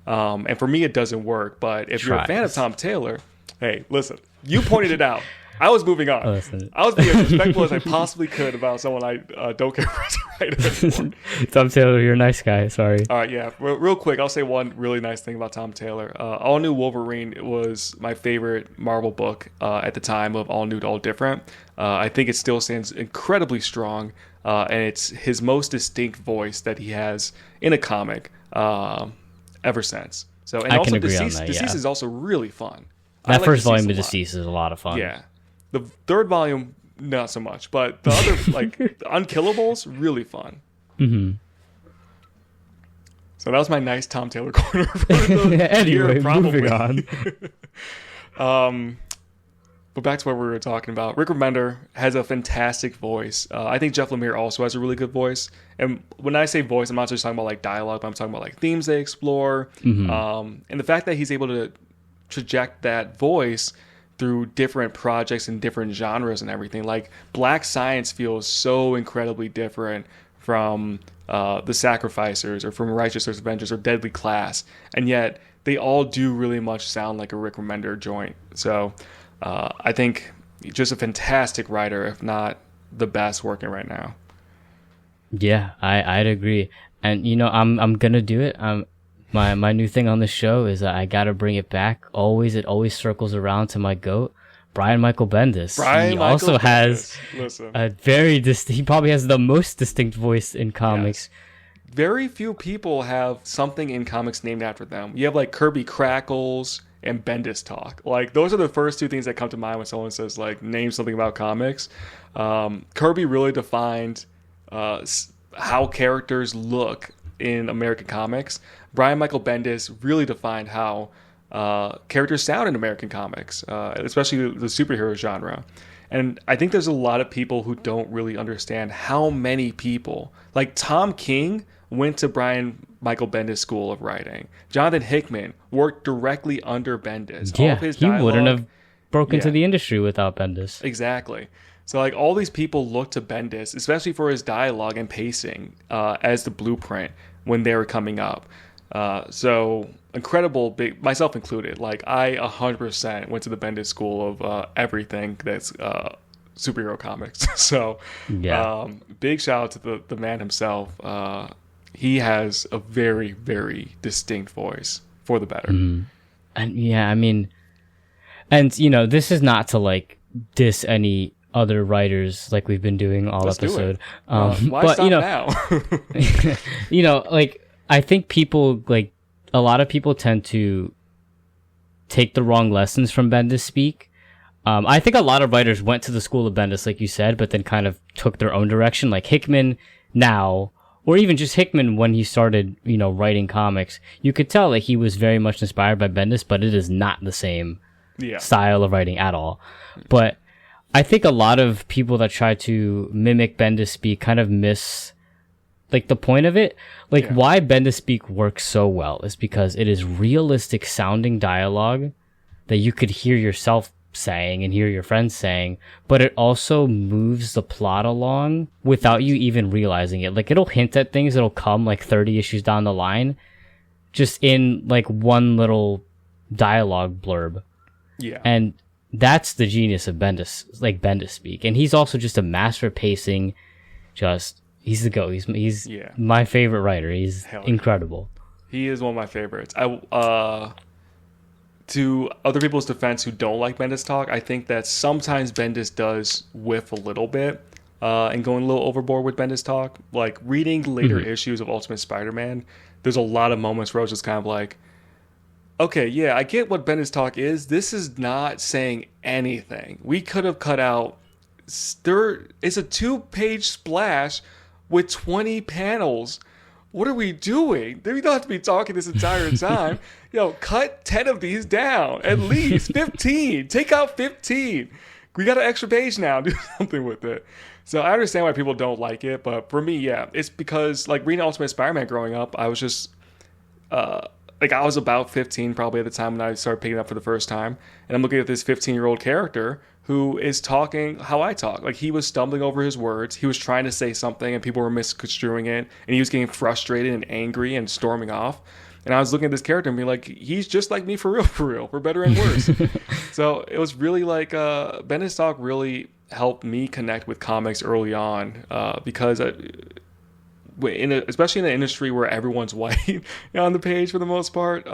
And for me, it doesn't work. But if you're a fan of Tom Taylor, hey, listen, you pointed it out. I was moving on. I was being as respectful as I possibly could about someone I don't care to write. Tom Taylor, you're a nice guy. Sorry. All right, yeah. Real quick, I'll say one really nice thing about Tom Taylor. All New Wolverine was my favorite Marvel book at the time of All New, All Different. I think it still stands incredibly strong, and it's his most distinct voice that he has in a comic ever since. So, and I also can agree on that, Deceased is also really fun. That first volume of Deceased is a lot of fun. Yeah. The third volume, not so much, but the other, like, the Unkillables, really fun. Mm-hmm. So that was my nice Tom Taylor corner. Anyway, moving on. But back to what we were talking about. Rick Remender has a fantastic voice. I think Jeff Lemire also has a really good voice. And when I say voice, I'm not just talking about, like, dialogue, but I'm talking about, like, themes they explore. Mm-hmm. And the fact that he's able to traject that voice through different projects and different genres and everything. Like Black Science feels so incredibly different from The Sacrificers or from Righteous Thirst of Vengeance or Deadly Class, and yet they all do really much sound like a Rick Remender joint. So I think just a fantastic writer, if not the best working right now. Yeah, I'd agree. And I'm gonna do it. My new thing on the show is that I gotta bring it back. It always circles around to my GOAT, Brian Michael Bendis. He also has a very he probably has the most distinct voice in comics. Yes. Very few people have something in comics named after them. You have like Kirby Crackles and Bendis Talk. Like those are the first two things that come to mind when someone says like name something about comics. Kirby really defined how characters look in American comics. Brian Michael Bendis really defined how characters sound in American comics, especially the superhero genre. And I think there's a lot of people who don't really understand how many people, like Tom King went to Brian Michael Bendis School of Writing. Jonathan Hickman worked directly under Bendis. Yeah, he wouldn't have broken into the industry without Bendis. Exactly. So like all these people look to Bendis, especially for his dialogue and pacing, as the blueprint when they were coming up. So incredible, big, myself included. Like I 100% went to the Bendis School of everything that's superhero comics. So big shout out to the man himself. He has a very, very distinct voice for the better. And yeah, I mean, And, you know, this is not to, like, diss any other writers like we've been doing all Let's episode. Why but, stop you know, now? you know, like, I think people, like, a lot of people tend to take the wrong lessons from Bendis speak. I think a lot of writers went to the school of Bendis, like you said, but then kind of took their own direction. Like Hickman now, or even just Hickman when he started, you know, writing comics, you could tell like he was very much inspired by Bendis, but it is not the same style of writing at all. But I think a lot of people that try to mimic Bendis speak kind of miss like the point of it. Like why Bendis speak works so well is because it is realistic sounding dialogue that you could hear yourself saying and hear your friends saying, but it also moves the plot along without you even realizing it. Like it'll hint at things that'll come like 30 issues down the line just in like one little dialogue blurb. Yeah. And that's the genius of Bendis, like Bendis speak. And he's also just a master of pacing. He's the GOAT. He's my favorite writer. He's incredible. He is one of my favorites. To other people's defense who don't like Bendis talk, I think that sometimes Bendis does whiff a little bit and going a little overboard with Bendis talk. Like reading later issues of Ultimate Spider-Man, there's a lot of moments where I was just kind of like, okay, yeah, I get what Bendis talk is. This is not saying anything. We could have cut out. There is a 2-page splash with 20 panels. What are we doing? We don't have to be talking this entire time. Cut 10 of these down. At least 15. Take out 15. We got an extra page now. Do something with it. So I understand why people don't like it. But for me, yeah. It's because, like, reading Ultimate Spider-Man growing up, I was just... I was about 15 probably at the time when I started picking it up for the first time. And I'm looking at this 15-year-old character who is talking how I talk. Like, he was stumbling over his words. He was trying to say something, and people were misconstruing it. And he was getting frustrated and angry and storming off. And I was looking at this character and being like, he's just like me for real, for better and worse. So it was really like, Bendis talk really helped me connect with comics early on because... especially in an industry where everyone's white on the page for the most part,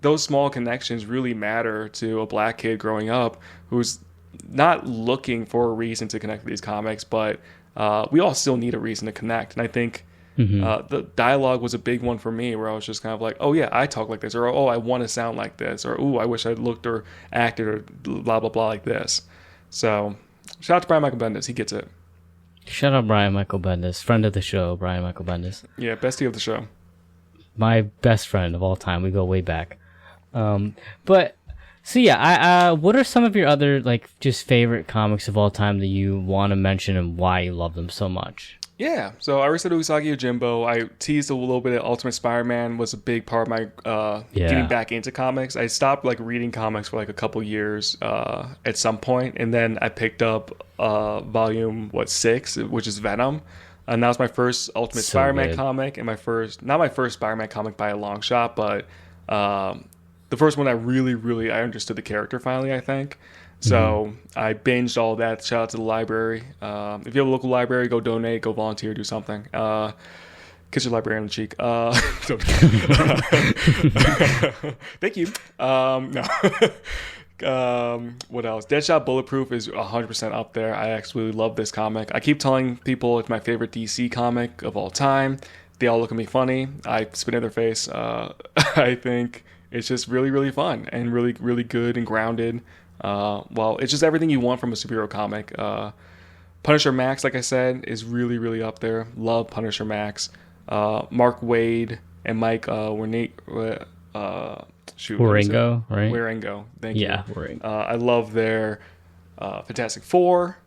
those small connections really matter to a black kid growing up who's not looking for a reason to connect with these comics, but we all still need a reason to connect. And I think the dialogue was a big one for me, where I was just kind of like, oh yeah, I talk like this, or oh, I want to sound like this, or ooh, I wish I looked or acted or blah blah blah like this. So shout out to Brian Michael Bendis, he gets it. Shout out Brian Michael Bendis, friend of the show, Brian Michael Bendis. Yeah, bestie of the show. My best friend of all time. We go way back. But so yeah, what are some of your other like just favorite comics of all time that you want to mention and why you love them so much? Yeah, so I already said Usagi Yojimbo. I teased a little bit at Ultimate Spider-Man was a big part of my getting back into comics. I stopped like reading comics for like a couple years at some point, and then I picked up volume 6, which is Venom, and that was my first Ultimate Spider-Man comic, and not my first Spider-Man comic by a long shot, but the first one I really understood the character finally, I think. So I binged all that. Shout out to the library. If you have a local library, go donate, go volunteer, do something. Kiss your librarian on the cheek. Thank you. No. What else? Deadshot Bulletproof is 100% up there. I absolutely love this comic. I keep telling people it's my favorite DC comic of all time. They all look at me funny. I spit in their face. I think it's just really fun and really good and grounded. Well, it's just everything you want from a superhero comic. Punisher Max, like I said, is really up there. Love Punisher Max. Mark Waid and Mike Waringo, right? Waringo, thank you. Yeah, Waringo. I love their Fantastic Four.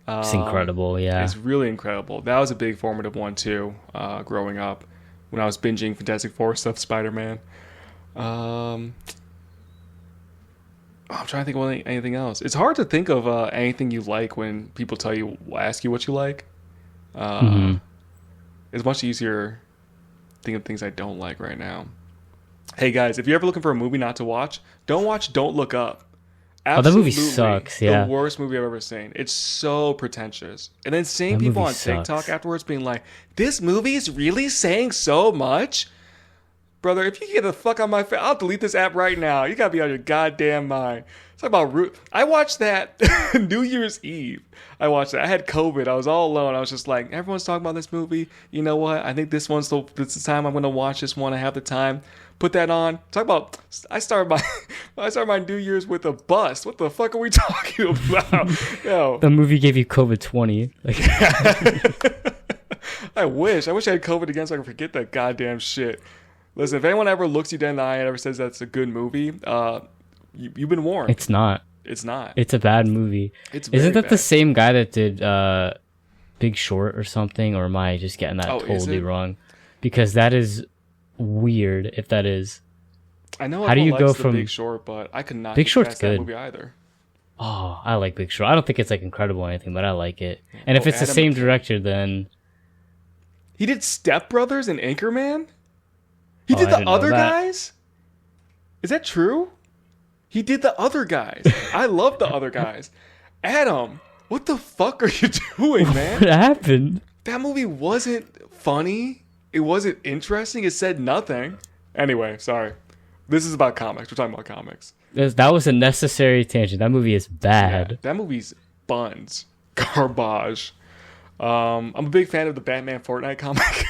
It's incredible, yeah. It's really incredible. That was a big formative one too, growing up when I was binging Fantastic Four stuff, Spider-Man. I'm trying to think of anything else. It's hard to think of anything you like when people ask you what you like. It's much easier to think of things I don't like right now. Hey guys, if you're ever looking for a movie not to watch, don't watch Don't Look Up. Absolutely, that movie sucks, yeah. The worst movie I've ever seen. It's so pretentious. And then seeing people on TikTok afterwards being like, this movie is really saying so much. brother, if you get the fuck on my face, I'll delete this app right now. You gotta be on your goddamn mind. Talk about I watched that New Year's Eve. I watched it. I had COVID. I was all alone. I was just like, everyone's talking about this movie. You know what? I think this is the time I'm gonna watch this one. I have the time. Put that on. Talk about. I started my New Year's with a bust. What the fuck are we talking about? Yo. The movie gave you COVID-20. I wish I had COVID again so I could forget that goddamn shit. Listen, if anyone ever looks you dead in the eye and ever says that's a good movie, you've been warned. It's not. It's not. It's a bad movie. Isn't that the same guy that did Big Short or something? Or am I just getting that totally wrong? Because that is weird. If that is, I know. How do you go from Big Short, but I could not. Big Short's good. That movie either. Oh, I like Big Short. I don't think it's like incredible or anything, but I like it. And if it's the same director, then he did Step Brothers and Anchorman. He did the other guys. Is that true? He did the other guys. I love the other guys. Adam, what the fuck are you doing, man? What happened? That movie wasn't funny. It wasn't interesting. It said nothing. Anyway, sorry. This is about comics. We're talking about comics. That was a necessary tangent. That movie is bad. Yeah, that movie's buns. Garbage. I'm a big fan of the Batman Fortnite comic.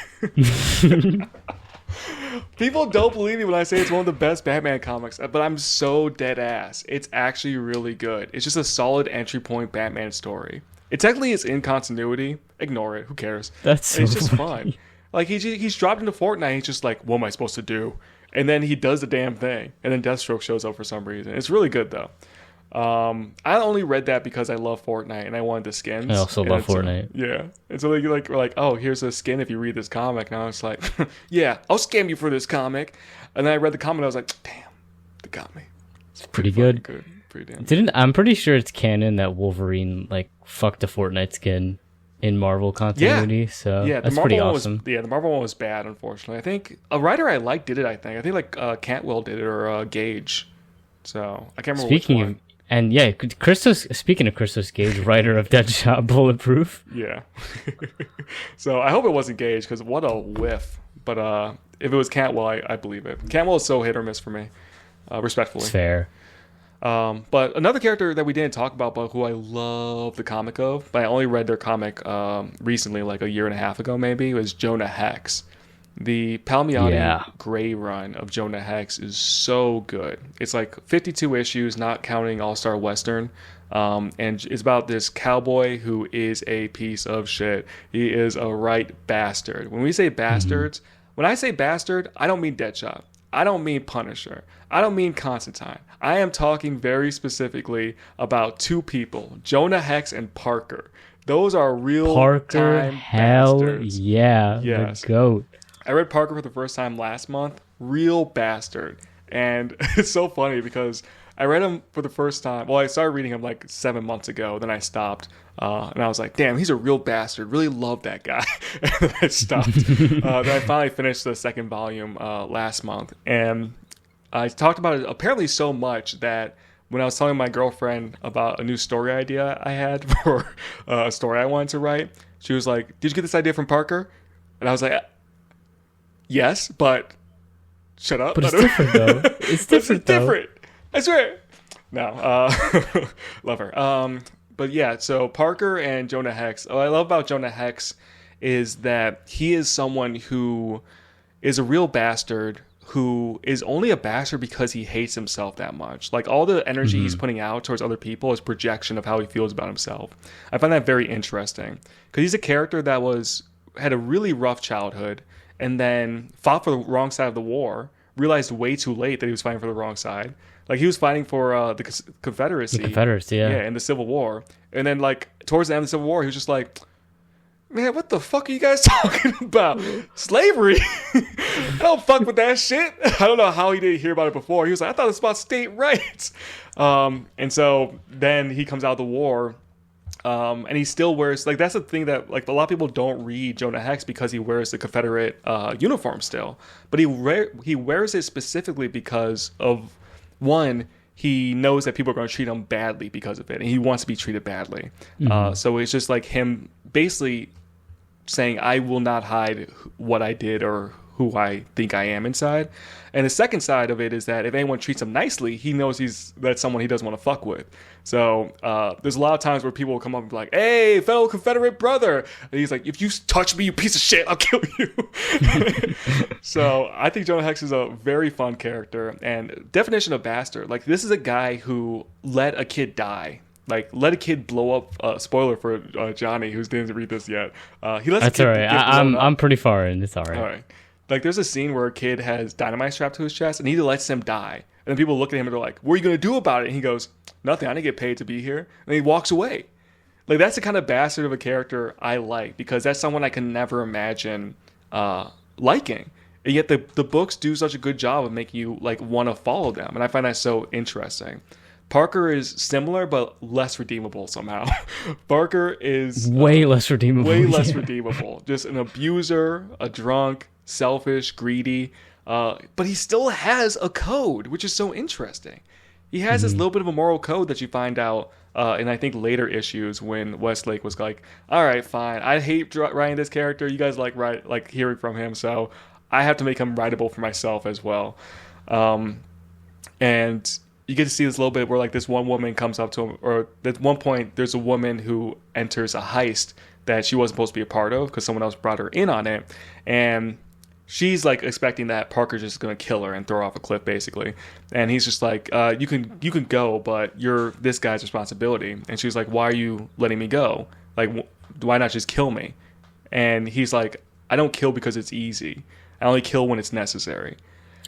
People don't believe me when I say it's one of the best Batman comics, but I'm so dead ass. It's actually really good. It's just a solid entry point Batman story. It technically is in continuity. Ignore it. Who cares? That's so It's just funny. fun. Like he's dropped into Fortnite. He's just like, what am I supposed to do? And then he does the damn thing. And then Deathstroke shows up for some reason. It's really good though. I only read that because I love Fortnite and I wanted the skins. I also love Fortnite. Yeah. And so we're like, oh, here's a skin if you read this comic. And I was like, yeah, I'll scam you for this comic. And then I read the comic and I was like, damn, they got me. It's pretty good. Pretty damn good. I'm pretty sure it's canon that Wolverine like fucked a Fortnite skin in Marvel continuity. Yeah. So yeah, that's pretty awesome. The Marvel one was bad, unfortunately. I think a writer I like did it, I think Cantwell did it, or Gage. So I can't remember which one. And yeah, speaking of Christos Gage, writer of Deadshot Bulletproof. Yeah. So I hope it wasn't Gage, because what a whiff. But if it was Cantwell, I believe it. Cantwell is so hit or miss for me, respectfully. It's fair. But another character that we didn't talk about, but who I love the comic of, but I only read their comic recently, like a year and a half ago maybe, was Jonah Hex. The Palmiotti Gray run of Jonah Hex is so good. It's like 52 issues, not counting All-Star Western. And it's about this cowboy who is a piece of shit. He is a right bastard. When we say bastards, when I say bastard, I don't mean Deadshot. I don't mean Punisher. I don't mean Constantine. I am talking very specifically about two people, Jonah Hex and Parker. Those are real Parker, hell bastards. Yeah, yes. The GOAT. I read Parker for the first time last month. Real bastard. And it's so funny because I read him for the first time. Well, I started reading him like 7 months ago. Then I stopped. And I was like, damn, he's a real bastard. Really love that guy. And then I stopped. Then I finally finished the second volume last month. And I talked about it apparently so much that when I was telling my girlfriend about a new story idea I had for a story I wanted to write, she was like, did you get this idea from Parker? And I was like, yes, but shut up. But it's different, though. It's different. I swear. No, love her. But yeah, so Parker and Jonah Hex. What I love about Jonah Hex is that he is someone who is a real bastard, who is only a bastard because he hates himself that much. Like all the energy he's putting out towards other people is projection of how he feels about himself. I find that very interesting because he's a character that had a really rough childhood and then fought for the wrong side of the war, realized way too late that he was fighting for the wrong side. Like he was fighting for the Confederacy. The Confederacy, yeah. Yeah, in the Civil War. And then like towards the end of the Civil War, he was just like, man, what the fuck are you guys talking about? Slavery? I don't fuck with that shit. I don't know how he didn't hear about it before. He was like, I thought it was about state rights. And so then he comes out of the war. And he still wears, like, that's the thing that, like, a lot of people don't read Jonah Hex because he wears the Confederate uniform still. But he wears it specifically because of, one, he knows that people are going to treat him badly because of it. And he wants to be treated badly. So it's just like him basically saying, I will not hide what I did or who I think I am inside. And the second side of it is that if anyone treats him nicely, he knows that's someone he doesn't want to fuck with. So there's a lot of times where people will come up and be like, hey, fellow Confederate brother. And he's like, if you touch me, you piece of shit, I'll kill you. So I think Jonah Hex is a very fun character. And definition of bastard, like this is a guy who let a kid die. Like, let a kid blow up. Spoiler for Johnny, who didn't read this yet. He lets That's a kid all right. I'm pretty far in. It's all right. All right. Like, there's a scene where a kid has dynamite strapped to his chest, and he lets him die. And then people look at him and they're like, what are you going to do about it? And he goes, nothing. I didn't get paid to be here. And he walks away. Like, that's the kind of bastard of a character I like, because that's someone I can never imagine liking. And yet the books do such a good job of making you, like, want to follow them. And I find that so interesting. Parker is similar, but less redeemable somehow. Parker is... way less redeemable. Way less redeemable. Just an abuser, a drunk, selfish, greedy. But he still has a code, which is so interesting. He has this little bit of a moral code that you find out in, I think, later issues when Westlake was like, all right, fine. I hate writing this character. You guys like hearing from him, so I have to make him writable for myself as well. And... you get to see this little bit where like this one woman comes up to him, or at one point there's a woman who enters a heist that she wasn't supposed to be a part of because someone else brought her in on it, and she's like expecting that Parker's just going to kill her and throw her off a cliff basically, and he's just like, you can go, but you're this guy's responsibility. And she's like, why are you letting me go? Like, why not just kill me? And he's like, I don't kill because it's easy. I only kill when it's necessary.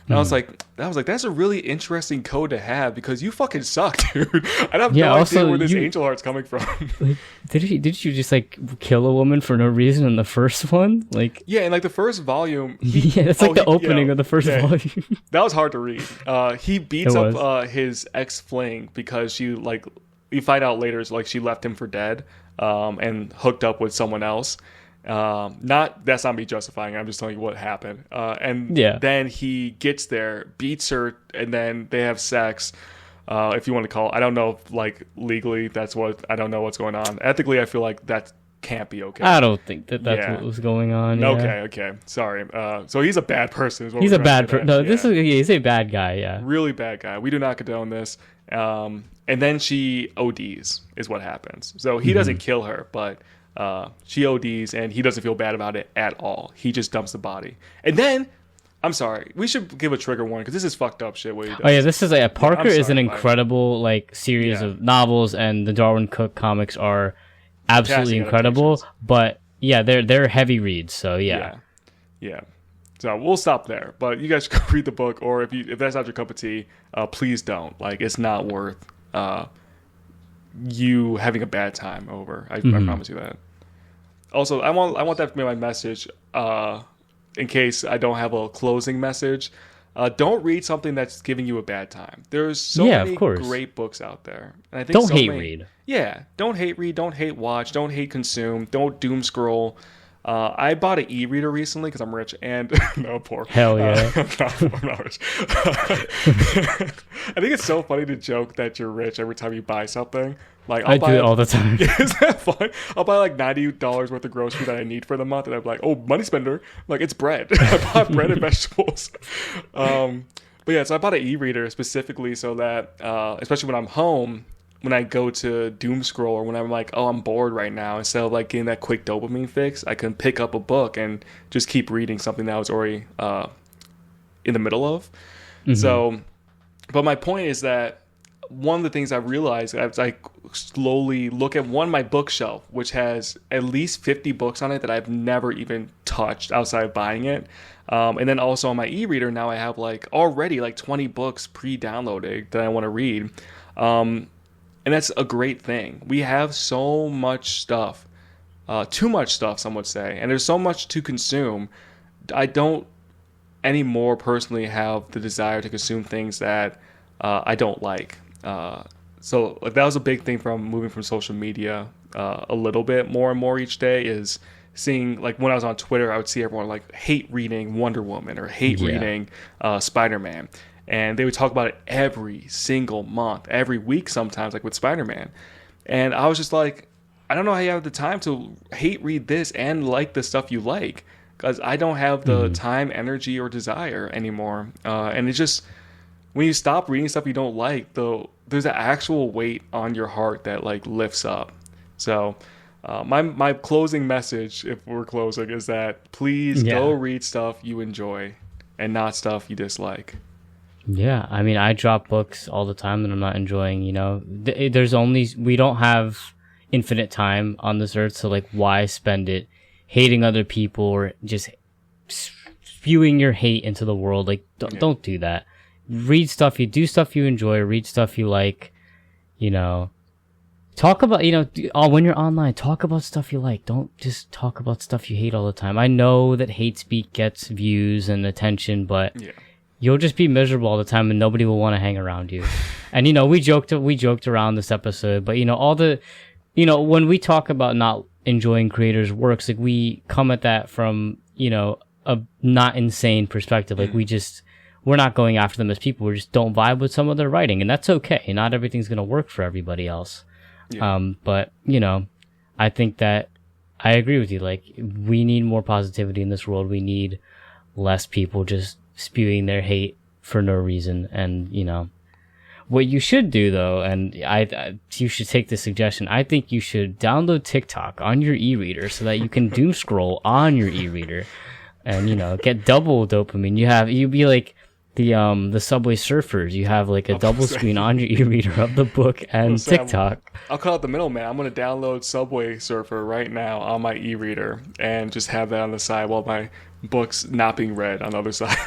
And I was like, that's a really interesting code to have, because you fucking suck, dude. I have no idea where this angel heart's coming from. Like, did you just like kill a woman for no reason in the first one? Like, yeah, in like the first volume. That's like the opening of the first volume. That was hard to read. He beats up his ex fling because she, like, you find out later, like she left him for dead, and hooked up with someone else. That's not me justifying it, I'm just telling you what happened. Then he gets there, beats her, and then they have sex, if you want to call it. I don't know if, like, legally I don't know what's going on. Ethically, I feel like that can't be okay. I don't think that's what was going on. Okay, sorry. So he's a bad person is what he's a bad person. No, he's a bad guy. Yeah, really bad guy. We do not condone this. And then she ODs is what happens. So he doesn't kill her, but she ODs, and he doesn't feel bad about it at all. He just dumps the body. And then, I'm sorry, we should give a trigger warning, because this is fucked up shit what he does. Oh yeah, this is Parker is an incredible like series of novels, and the Darwin Cook comics are absolutely incredible. But yeah, they're heavy reads, so yeah. So we'll stop there. But you guys should go read the book, or if that's not your cup of tea, please don't. Like, it's not worth you having a bad time over. I promise you that. Also, I want that to be my message, in case I don't have a closing message. Don't read something that's giving you a bad time. There's so many great books out there. And I think don't hate read. Yeah, don't hate read, don't hate watch, don't hate consume, don't doom scroll. I bought an e-reader recently because I'm rich, and no, poor. Hell yeah. I'm not rich. I think it's so funny to joke that you're rich every time you buy something. Like, I do it all the time. Isn't that fun? I'll buy like $90 worth of groceries that I need for the month, and I'm like, oh, money spender. Like, it's bread. I bought bread and vegetables. But yeah, so I bought an e-reader specifically so that, especially when I'm home, when I go to doom scroll, or when I'm like, oh, I'm bored right now, instead of like getting that quick dopamine fix, I can pick up a book and just keep reading something that I was already in the middle of. So, but my point is that one of the things I realized as I slowly look at my bookshelf, which has at least 50 books on it that I've never even touched outside of buying it. And then also on my e-reader now I have like already like 20 books pre-downloaded that I want to read. And that's a great thing. We have so much stuff, too much stuff, some would say, and there's so much to consume. I don't anymore personally have the desire to consume things that I don't like. So that was a big thing from moving from social media a little bit more and more each day, is seeing, like, when I was on Twitter, I would see everyone like hate reading Wonder Woman or hate reading Spider-Man. And they would talk about it every single month, every week sometimes, like with Spider-Man. And I was just like, I don't know how you have the time to hate read this and like the stuff you like. because I don't have the time, energy, or desire anymore. And it's just when you stop reading stuff you don't like, though, there's an actual weight on your heart that like lifts up. So my closing message, if we're closing, is that please go read stuff you enjoy and not stuff you dislike. Yeah, I mean, I drop books all the time that I'm not enjoying, you know. We don't have infinite time on this earth, so like why spend it hating other people or just spewing your hate into the world? Like don't do that. Read stuff do stuff you enjoy, read stuff you like, you know. Talk about, you know, when you're online, talk about stuff you like. Don't just talk about stuff you hate all the time. I know that hate speak gets views and attention, but you'll just be miserable all the time and nobody will want to hang around you. And, you know, we joked around this episode, but, you know, when we talk about not enjoying creators' works, like we come at that from, you know, a not insane perspective. Like we're not going after them as people. We just don't vibe with some of their writing, and that's okay. Not everything's going to work for everybody else. But, you know, I think that I agree with you. Like, we need more positivity in this world. We need less people just spewing their hate for no reason. And, you know, what you should do, though, and you should take this suggestion, I think you should download TikTok on your e-reader so that you can doom scroll on your e-reader and, you know, get double dopamine. You'd be like the Subway Surfers. You have like a double screen on your e-reader of the book and TikTok. I'll cut out the middleman. I'm going to download Subway Surfer right now on my e-reader and just have that on the side while my book's not being read on the other side.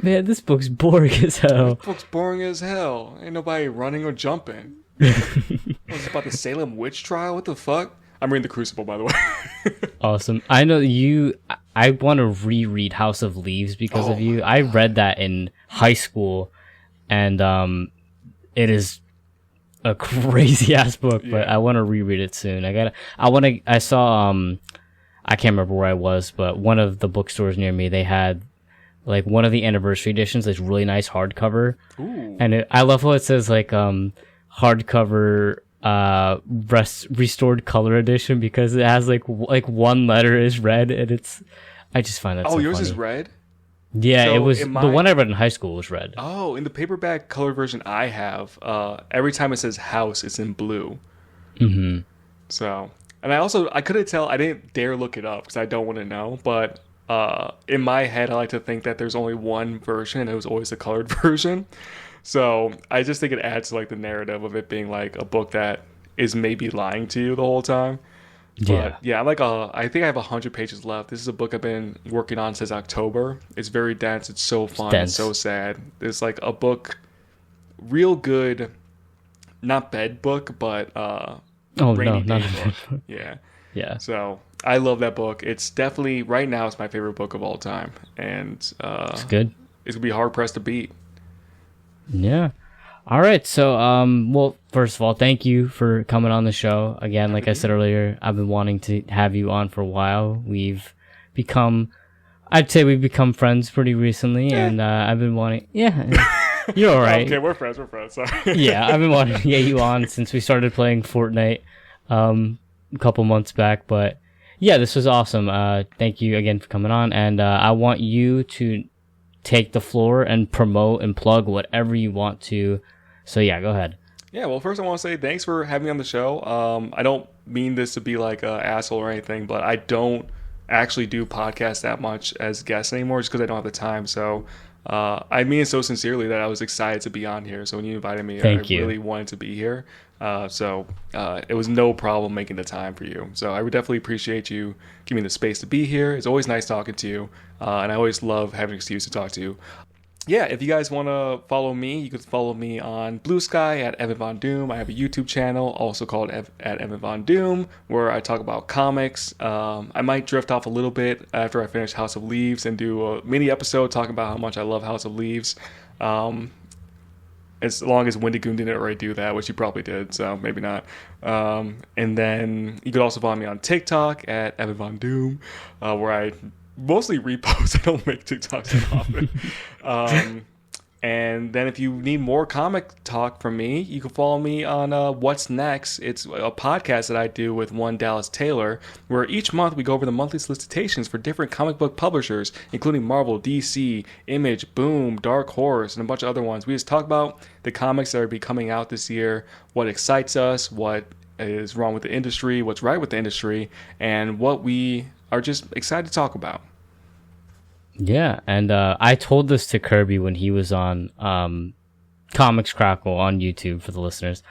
Man, this book's boring as hell. This book's boring as hell. Ain't nobody running or jumping. What's about the Salem witch trial? What the fuck? I'm reading The Crucible, by the way. Awesome. I know I want to reread House of Leaves because of you. I read that in high school, and it is a crazy ass book, but I want to reread it soon. I saw I can't remember where I was, but one of the bookstores near me, they had like one of the anniversary editions, this really nice hardcover. Ooh. And I love how it says like hardcover restored color edition, because it has like one letter is red, and I just find that so yours funny. Is red? Yeah, so it was the one I read in high school was red. Oh, in the paperback color version I have, every time it says house, it's in blue. Mm-hmm. So, and I couldn't tell, I didn't dare look it up because I don't want to know, but in my head I like to think that there's only one version, and it was always the colored version. So I just think it adds to like the narrative of it being like a book that is maybe lying to you the whole time. But I'm like I think I have 100 pages left. This is a book I've been working on since October. It's very dense. It's so fun. It's so sad. It's like a book, real good, not bed book, but rainy day book. Yeah. So I love that book. It's definitely right now it's my favorite book of all time, and it's good. It's gonna be hard pressed to beat. Yeah. All right. So, well, first of all, thank you for coming on the show. Again, like I said earlier, I've been wanting to have you on for a while. I'd say we've become friends pretty recently, and I've been wanting, you're all right. Okay, we're friends. Sorry. Yeah, I've been wanting to get you on since we started playing Fortnite a couple months back, but yeah, this was awesome. Thank you again for coming on, and I want you to take the floor and promote and plug whatever you want to. So yeah, go ahead. Yeah, well, first I want to say thanks for having me on the show. I don't mean this to be like an asshole or anything, but I don't actually do podcasts that much as guests anymore just because I don't have the time. So I mean it so sincerely that I was excited to be on here. So when you invited me, I really wanted to be here. So it was no problem making the time for you. So I would definitely appreciate you giving me the space to be here. It's always nice talking to you. And I always love having an excuse to talk to you. Yeah, if you guys want to follow me, you can follow me on Blue Sky at Evan Von Doom. I have a YouTube channel also called at Evan Von Doom, where I talk about comics. I might drift off a little bit after I finish House of Leaves and do a mini episode talking about how much I love House of Leaves. As long as Wendigoon didn't already do that, which he probably did, so maybe not. And then you could also follow me on TikTok at Evan Von Doom, where I mostly repost. I don't make TikToks that often. And then if you need more comic talk from me, you can follow me on What's Next. It's a podcast that I do with one Dallas Taylor, where each month we go over the monthly solicitations for different comic book publishers, including Marvel, DC, Image, Boom, Dark Horse, and a bunch of other ones. We just talk about the comics that are be coming out this year, what excites us, what is wrong with the industry, what's right with the industry, and what we are just excited to talk about. Yeah, and I told this to Kirby when he was on Comics Crackle on YouTube for the listeners.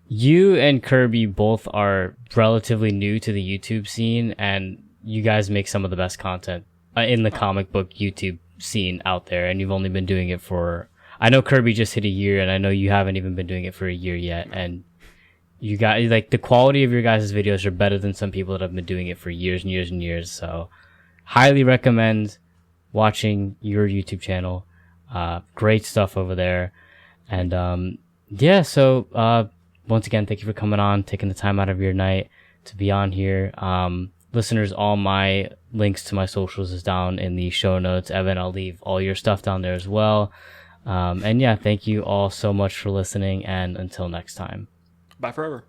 You and Kirby both are relatively new to the YouTube scene, and you guys make some of the best content in the comic book YouTube scene out there, and you've only been doing it for... I know Kirby just hit a year, and I know you haven't even been doing it for a year yet, and you got like the quality of your guys' videos are better than some people that have been doing it for years and years and years, so... highly recommend watching your YouTube channel. Great stuff over there. And so once again, thank you for coming on, taking the time out of your night to be on here. Listeners, all my links to my socials is down in the show notes. Evan, I'll leave all your stuff down there as well. And yeah, thank you all so much for listening, and until next time. Bye forever.